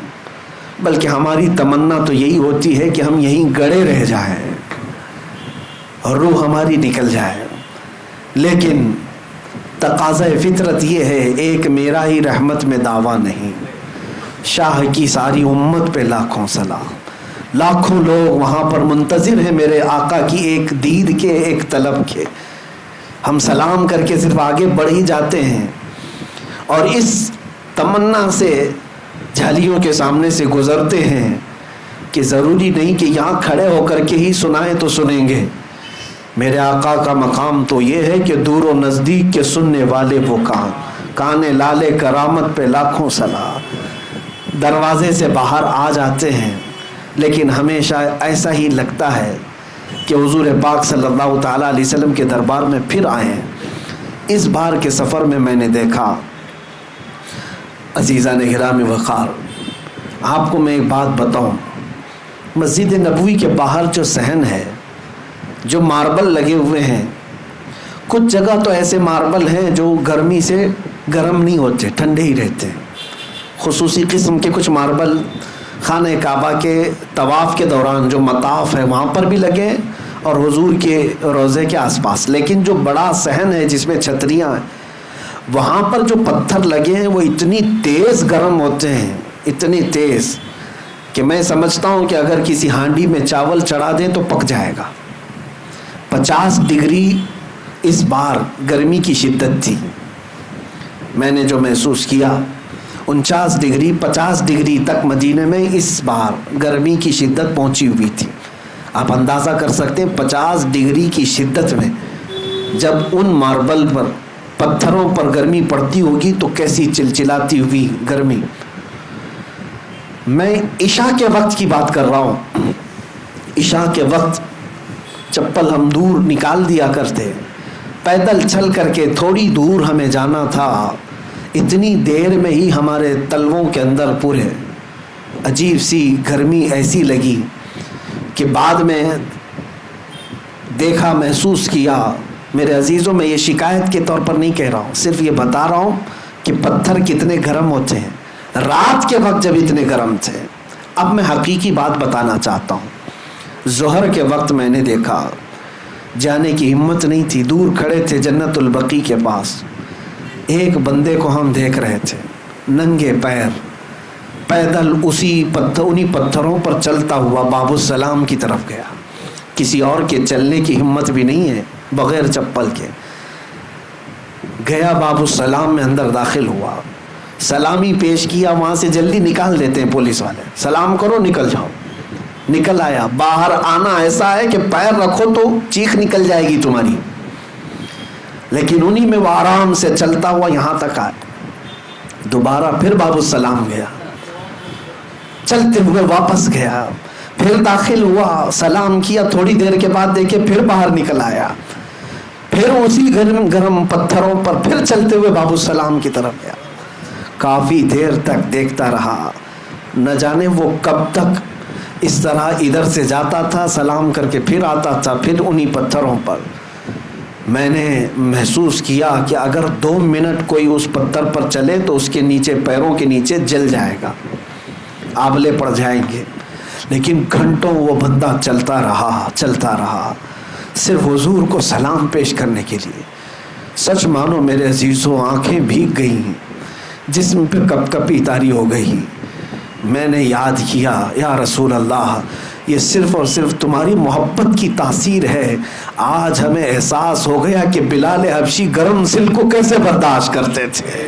بلکہ ہماری تمنا تو یہی ہوتی ہے کہ ہم یہیں گڑے رہ جائیں اور روح ہماری نکل جائے، لیکن تقاضۂ فطرت یہ ہے، ایک میرا ہی رحمت میں دعویٰ نہیں، شاہ کی ساری امت پہ لاکھوں سلام، لاکھوں لوگ وہاں پر منتظر ہیں میرے آقا کی ایک دید کے، ایک طلب کے۔ ہم سلام کر کے صرف آگے بڑھ ہی جاتے ہیں اور اس تمنا سے جھالیوں کے سامنے سے گزرتے ہیں کہ ضروری نہیں کہ یہاں کھڑے ہو کر کے ہی سنائیں تو سنیں گے۔ میرے آقا کا مقام تو یہ ہے کہ دور و نزدیک کے سننے والے وہ کان لالے کرامت پہ لاکھوں سلام، دروازے سے باہر آ جاتے ہیں، لیکن ہمیشہ ایسا ہی لگتا ہے کہ حضور پاک صلی اللہ تعالیٰ علیہ وسلم کے دربار میں پھر آئے ہیں۔ اس بار کے سفر میں میں نے دیکھا عزیزان گرامی وقار، آپ کو میں ایک بات بتاؤں، مسجد نبوی کے باہر جو صحن ہے، جو ماربل لگے ہوئے ہیں، کچھ جگہ تو ایسے ماربل ہیں جو گرمی سے گرم نہیں ہوتے، ٹھنڈے ہی رہتے ہیں۔ خصوصی قسم کے کچھ ماربل خانہ کعبہ کے طواف کے دوران جو مطاف ہے وہاں پر بھی لگے اور حضور کے روضے کے آس پاس، لیکن جو بڑا صحن ہے جس میں چھتریاں ہیں وہاں پر جو پتھر لگے ہیں وہ اتنی تیز گرم ہوتے ہیں، اتنی تیز کہ میں سمجھتا ہوں کہ اگر کسی ہانڈی میں چاول چڑھا دیں تو پک جائے گا۔ 50 ڈگری اس بار گرمی کی شدت تھی، میں نے جو محسوس کیا 49 ڈگری 50 ڈگری تک مدینے میں اس بار گرمی کی شدت پہنچی ہوئی تھی۔ آپ اندازہ کر سکتے ہیں 50 ڈگری کی شدت میں جب ان ماربل پر پتھروں پر گرمی پڑتی ہوگی تو کیسی چلچلاتی ہوئی گرمی۔ میں عشاء کے وقت کی بات کر رہا ہوں، عشاء کے وقت چپل ہم دور نکال دیا کرتے پیدل چل کر کے تھوڑی دور ہمیں جانا تھا، اتنی دیر میں ہی ہمارے تلووں کے اندر پورے عجیب سی گرمی ایسی لگی کہ بعد میں دیکھا، محسوس کیا۔ میرے عزیزوں، میں یہ شکایت کے طور پر نہیں کہہ رہا ہوں، صرف یہ بتا رہا ہوں کہ پتھر کتنے گرم ہوتے ہیں رات کے وقت جب اتنے گرم تھے۔ اب میں حقیقی بات بتانا چاہتا ہوں۔ ظہر کے وقت میں نے دیکھا، جانے کی ہمت نہیں تھی، دور کھڑے تھے جنت البقیع کے پاس، ایک بندے کو ہم دیکھ رہے تھے ننگے پیر پیدل انہی پتھروں پر چلتا ہوا باب السلام کی طرف گیا۔ کسی اور کے چلنے کی ہمت بھی نہیں ہے، بغیر چپل کے گیا، باب السلام میں اندر داخل ہوا، سلامی پیش کیا، وہاں سے جلدی نکال دیتے ہیں پولیس والے، سلام کرو نکل جاؤ۔ نکل آیا، باہر آنا ایسا ہے کہ پیر رکھو تو چیخ نکل جائے گی تمہاری، لیکن انہی میں وہ آرام سے چلتا ہوا یہاں تک آیا۔ دوبارہ پھر باب السلام گیا، چلتے ہوئے واپس گیا، پھر داخل ہوا، سلام کیا، تھوڑی دیر کے بعد دیکھے پھر باہر نکل آیا، پھر اسی گرم پتھروں پر پھر چلتے ہوئے باب السلام کی طرف گیا۔ کافی دیر تک دیکھتا رہا، نہ جانے وہ کب تک اس طرح ادھر سے جاتا تھا، سلام کر کے پھر آتا تھا، پھر انہی پتھروں پر۔ میں نے محسوس کیا کہ اگر 2 منٹ کوئی اس پتھر پر چلے تو اس کے نیچے، پیروں کے نیچے جل جائے گا، آبلے پڑ جائیں گے، لیکن گھنٹوں وہ بندہ چلتا رہا صرف حضور کو سلام پیش کرنے کے لیے۔ سچ مانو میرے عزیزوں، آنکھیں بھیگ گئیں، جسم پہ کپ کپی طاری ہو گئی۔ میں نے یاد کیا، یا رسول اللہ، یہ صرف اور صرف تمہاری محبت کی تاثیر ہے۔ آج ہمیں احساس ہو گیا کہ بلال حبشی گرم سل کو کیسے برداشت کرتے تھے۔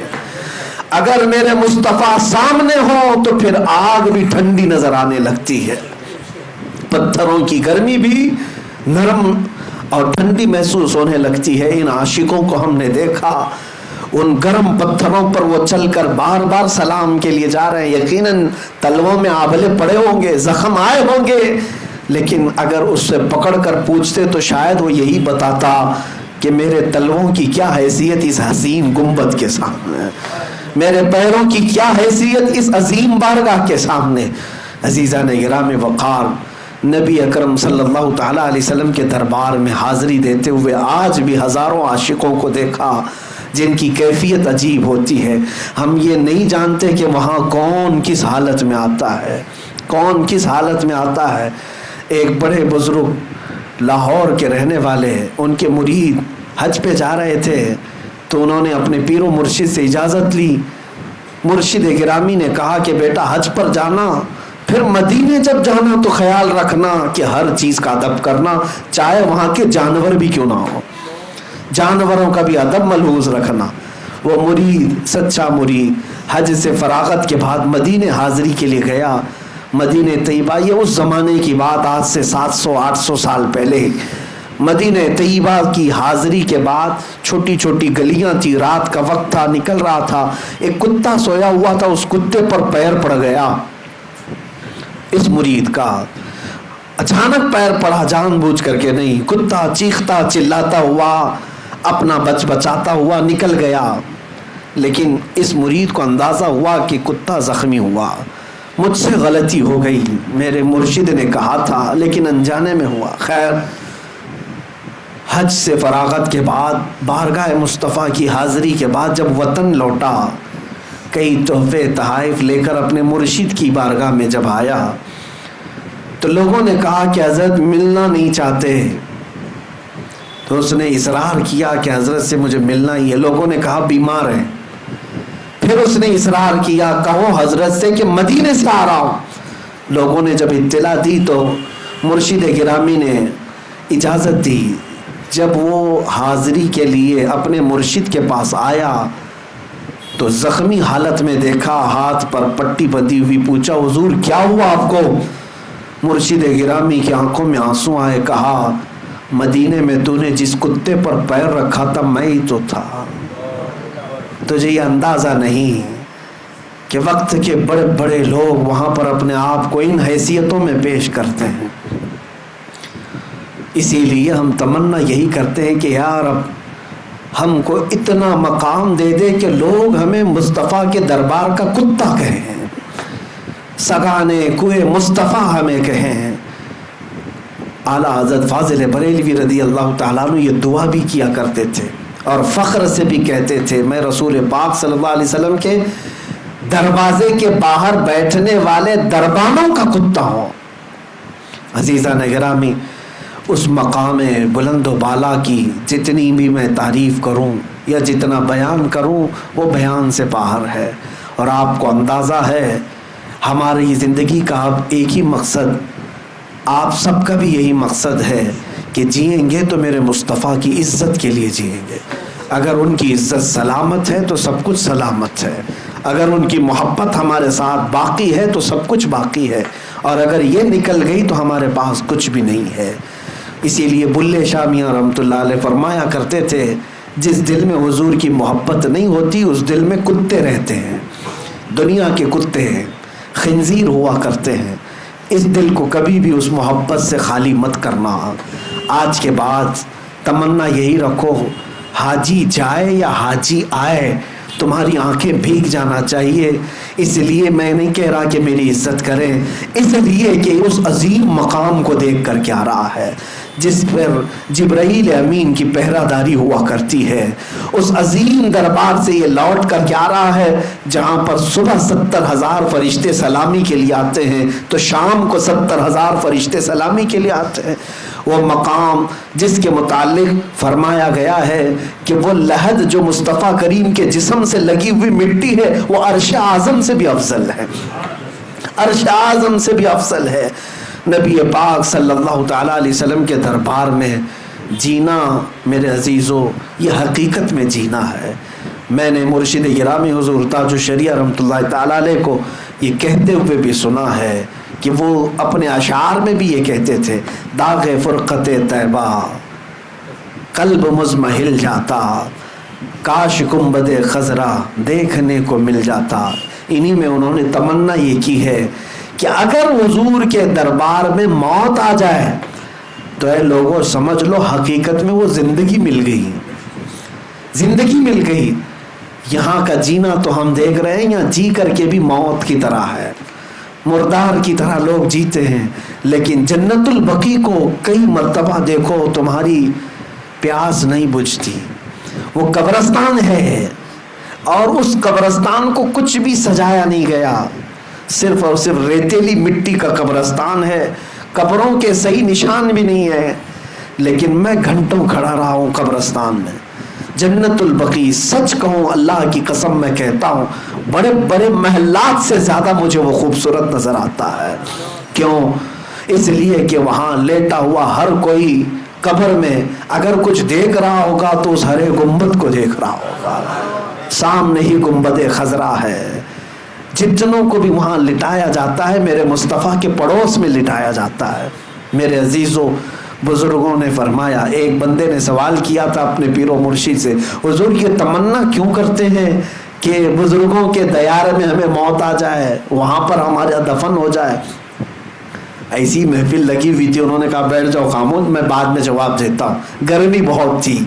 اگر میرے مصطفیٰ سامنے ہو تو پھر آگ بھی ٹھنڈی نظر آنے لگتی ہے، پتھروں کی گرمی بھی نرم اور ٹھنڈی محسوس ہونے لگتی ہے۔ ان عاشقوں کو ہم نے دیکھا، ان گرم پتھروں پر وہ چل کر بار بار سلام کے لیے جا رہے ہیں، یقیناً تلووں میں آبلے پڑے ہوں گے، زخم آئے ہوں گے، لیکن اگر اس سے پکڑ کر پوچھتے تو شاید وہ یہی بتاتا کہ میرے تلووں کی کیا حیثیت اس حسین گنبد کے سامنے، میرے پیروں کی کیا حیثیت اس عظیم بارگاہ کے سامنے۔ عزیزان گرام وقار، نبی اکرم صلی اللہ تعالیٰ علیہ وسلم کے دربار میں حاضری دیتے ہوئے آج بھی ہزاروں عاشقوں کو دیکھا جن کی کیفیت عجیب ہوتی ہے۔ ہم یہ نہیں جانتے کہ وہاں کون کس حالت میں آتا ہے۔ ایک بڑے بزرگ لاہور کے رہنے والے، ان کے مرید حج پہ جا رہے تھے تو انہوں نے اپنے پیر و مرشد سے اجازت لی۔ مرشد گرامی نے کہا کہ بیٹا حج پر جانا، پھر مدینے جب جانا تو خیال رکھنا کہ ہر چیز کا ادب کرنا، چاہے وہاں کے جانور بھی کیوں نہ ہو، جانوروں کا بھی ادب ملحوظ رکھنا۔ وہ مرید، سچا مرید، حج سے فراغت کے بعد مدینے حاضری کے لیے گیا۔ مدینہ طیبہ، یہ اس زمانے کی بات، آج سے 700-800 سال پہلے، مدینہ طیبہ کی حاضری کے بعد چھوٹی چھوٹی گلیاں تھی، رات کا وقت تھا، نکل رہا تھا، ایک کتا سویا ہوا تھا، اس کتے پر پیر پڑ گیا اس مرید کا، اچانک پیر پڑا، جان بوجھ کر کے نہیں، کتا چیختا چلاتا ہوا، اپنا بچاتا ہوا نکل گیا، لیکن اس مرید کو اندازہ ہوا کہ کتا زخمی ہوا، مجھ سے غلطی ہو گئی، میرے مرشد نے کہا تھا لیکن انجانے میں ہوا۔ خیر، حج سے فراغت کے بعد، بارگاہ مصطفیٰ کی حاضری کے بعد جب وطن لوٹا، کئی تحفے تحائف لے کر اپنے مرشد کی بارگاہ میں جب آیا تو لوگوں نے کہا کہ حضرت ملنا نہیں چاہتے، تو اس نے اصرار کیا کہ حضرت سے مجھے ملنا ہی ہے۔ لوگوں نے کہا بیمار ہیں، پھر اس نے اصرار کیا کہو حضرت سے کہ مدینے سے آ رہا ہوں۔ لوگوں نے جب اطلاع دی تو مرشد گرامی نے اجازت دی۔ جب وہ حاضری کے لیے اپنے مرشد کے پاس آیا تو زخمی حالت میں دیکھا، ہاتھ پر پٹی بندھی ہوئی، پوچھا حضور کیا ہوا آپ کو؟ مرشد گرامی کی آنکھوں میں آنسو آئے، کہا مدینے میں تو نے جس کتے پر پیر رکھا تھا میں ہی تو تھا، تجھے یہ اندازہ نہیں کہ وقت کے بڑے بڑے لوگ وہاں پر اپنے آپ کو ان حیثیتوں میں پیش کرتے ہیں۔ اسی لیے ہم تمنا یہی کرتے ہیں کہ یا رب ہم کو اتنا مقام دے دے کہ لوگ ہمیں مصطفیٰ کے دربار کا کتا کہیں، سگانے کوئے مصطفیٰ ہمیں کہیں۔ اعلیٰ حضرت فاضل بریلوی رضی اللہ تعالیٰ عنہ یہ دعا بھی کیا کرتے تھے اور فخر سے بھی کہتے تھے، میں رسول پاک صلی اللہ علیہ وسلم کے دروازے کے باہر بیٹھنے والے دربانوں کا کتا ہوں۔ عزیزان گرامی، اس مقام بلند و بالا کی جتنی بھی میں تعریف کروں یا جتنا بیان کروں وہ بیان سے باہر ہے، اور آپ کو اندازہ ہے ہماری زندگی کا اب ایک ہی مقصد، آپ سب کا بھی یہی مقصد ہے کہ جئیں گے تو میرے مصطفیٰ کی عزت کے لیے جئیں گے۔ اگر ان کی عزت سلامت ہے تو سب کچھ سلامت ہے، اگر ان کی محبت ہمارے ساتھ باقی ہے تو سب کچھ باقی ہے، اور اگر یہ نکل گئی تو ہمارے پاس کچھ بھی نہیں ہے۔ اسی لیے بلے شاہ میاں رحمۃ اللہ علیہ فرمایا کرتے تھے، جس دل میں حضور کی محبت نہیں ہوتی اس دل میں کتے رہتے ہیں، دنیا کے کتے ہیں، خنزیر ہوا کرتے ہیں۔ اس دل کو کبھی بھی اس محبت سے خالی مت کرنا۔ آج کے بعد تمنا یہی رکھو، حاجی جائے یا حاجی آئے تمہاری آنکھیں بھیگ جانا چاہیے۔ اس لیے میں نہیں کہہ رہا کہ میری عزت کریں، اس لیے کہ اس عظیم مقام کو دیکھ کر کے آ رہا ہے جس پر جبرائیل امین کی پہرہ داری ہوا کرتی ہے، اس عظیم دربار سے یہ لوٹ کر کے آ رہا ہے جہاں پر صبح 70,000 فرشتے سلامی کے لیے آتے ہیں تو شام کو 70,000 فرشتے سلامی کے لیے آتے ہیں۔ وہ مقام جس کے متعلق فرمایا گیا ہے کہ وہ لحد جو مصطفیٰ کریم کے جسم سے لگی ہوئی مٹی ہے وہ عرش اعظم سے بھی افضل ہے، عرش اعظم سے بھی افضل ہے۔ نبی پاک صلی اللہ تعالیٰ علیہ وسلم کے دربار میں جینا میرے عزیزو یہ حقیقت میں جینا ہے۔ میں نے مرشد گرامی حضور تاج الشریعہ رحمۃ اللہ تعالیٰ علیہ کو یہ کہتے ہوئے بھی سنا ہے کہ وہ اپنے اشعار میں بھی یہ کہتے تھے، داغ فرقت طیبہ قلب مزمحل جاتا، کاش گنبد خضرا دیکھنے کو مل جاتا۔ انہی میں انہوں نے تمنا یہ کی ہے کہ اگر حضور کے دربار میں موت آ جائے تو اے لوگوں سمجھ لو حقیقت میں وہ زندگی مل گئی، زندگی مل گئی۔ یہاں کا جینا تو ہم دیکھ رہے ہیں، یہاں جی کر کے بھی موت کی طرح ہے، مردار کی طرح لوگ جیتے ہیں، لیکن جنت البقیع کو کئی مرتبہ دیکھو تمہاری پیاس نہیں بجھتی، وہ قبرستان ہے اور اس قبرستان کو کچھ بھی سجایا نہیں گیا، صرف اور صرف ریتیلی مٹی کا قبرستان ہے، قبروں کے صحیح نشان بھی نہیں ہے، لیکن میں گھنٹوں کھڑا رہا ہوں قبرستان میں۔ جنت البقیع سچ کہوں اللہ کی قسم میں کہتا ہوں بڑے بڑے محلات سے زیادہ مجھے وہ خوبصورت نظر آتا ہے۔ کیوں؟ اس لیے کہ وہاں لیٹا ہوا ہر کوئی قبر میں اگر کچھ دیکھ رہا ہوگا تو اس ہرے گنبد کو دیکھ رہا ہوگا، سامنے ہی گنبد خضرا ہے۔ جتنوں کو بھی وہاں لٹایا جاتا ہے میرے مصطفیٰ کے پڑوس میں لٹایا جاتا ہے۔ میرے عزیزوں بزرگوں نے فرمایا، ایک بندے نے سوال کیا تھا اپنے پیر و مرشد سے، حضور یہ تمنا کیوں کرتے ہیں کہ بزرگوں کے دیار میں ہمیں موت آ جائے، وہاں پر ہمارا دفن ہو جائے؟ ایسی محفل لگی ہوئی تھی، انہوں نے کہا بیٹھ جاؤ خاموش، میں بعد میں جواب دیتا ہوں۔ گرمی بہت تھی،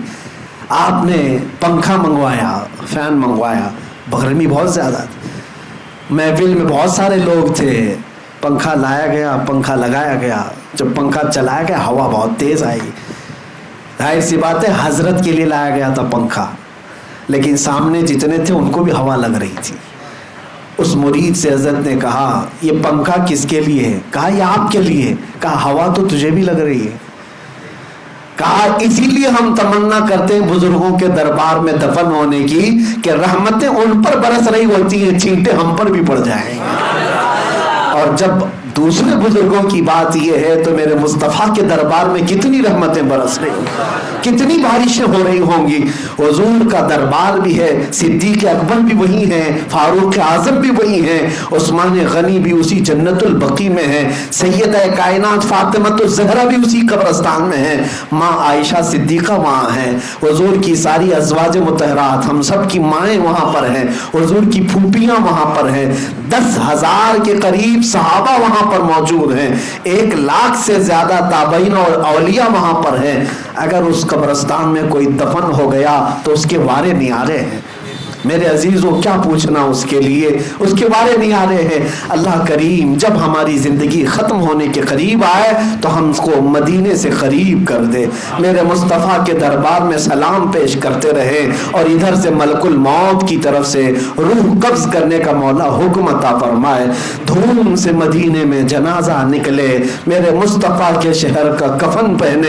آپ نے پنکھا منگوایا، فین منگوایا، گرمی بہت زیادہ تھی، محفل میں بہت سارے لوگ تھے، پنکھا لایا گیا، پنکھا لگایا گیا، جب پنکھا چلایا گیا ہوا بہت تیز آئی، ظاہر سی بات ہے حضرت کے لیے لایا گیا تھا پنکھا، لیکن سامنے جتنے تھے ان کو بھی ہوا لگ رہی تھی۔ اس مرید سے حضرت نے کہا یہ پنکھا کس کے لیے ہے؟ کہا یہ آپ کے لیے۔ کہا ہوا تو تجھے بھی لگ رہی ہے۔ کہا اسی لیے ہم تمنا کرتے ہیں بزرگوں کے دربار میں دفن ہونے کی کہ رحمتیں ان پر برس رہی ہوتی ہیں، چھینٹے ہم پر بھی پڑ جائیں گے۔ اور جب دوسرے بزرگوں کی بات یہ ہے تو میرے مصطفیٰ کے دربار میں کتنی رحمتیں برس رہی ہوں گی، کتنی بارشیں ہو رہی ہوں گی۔ حضور کا دربار بھی ہے، صدیق اکبر بھی وہی ہیں، فاروق اعظم بھی وہی ہیں، عثمان غنی بھی اسی جنت البقیع میں ہیں، سیدہ کائنات فاطمہ الزہرا بھی اسی قبرستان میں ہیں، ماں عائشہ صدیقہ وہاں ہیں، حضور کی ساری ازواج مطہرات ہم سب کی مائیں وہاں پر ہیں، حضور کی پھوپھیاں وہاں پر ہیں، 10,000 کے قریب صحابہ وہاں وہاں پر موجود ہیں، 1,00,000 سے زیادہ تابعین اور اولیاء وہاں پر ہیں. اگر اس قبرستان میں کوئی دفن ہو گیا تو اس کے وارے نیارے ہیں. میرے عزیزوں کیا پوچھنا اس کے لیے، اس کے بارے نہیں آ رہے ہیں. اللہ کریم جب ہماری زندگی ختم ہونے کے قریب آئے تو ہم کو مدینے سے قریب کر دے، میرے مصطفیٰ کے دربار میں سلام پیش کرتے رہے، اور ادھر سے ملک الموت کی طرف سے روح قبض کرنے کا مولا حکم عطا فرمائے. دھوم سے مدینے میں جنازہ نکلے، میرے مصطفیٰ کے شہر کا کفن پہنے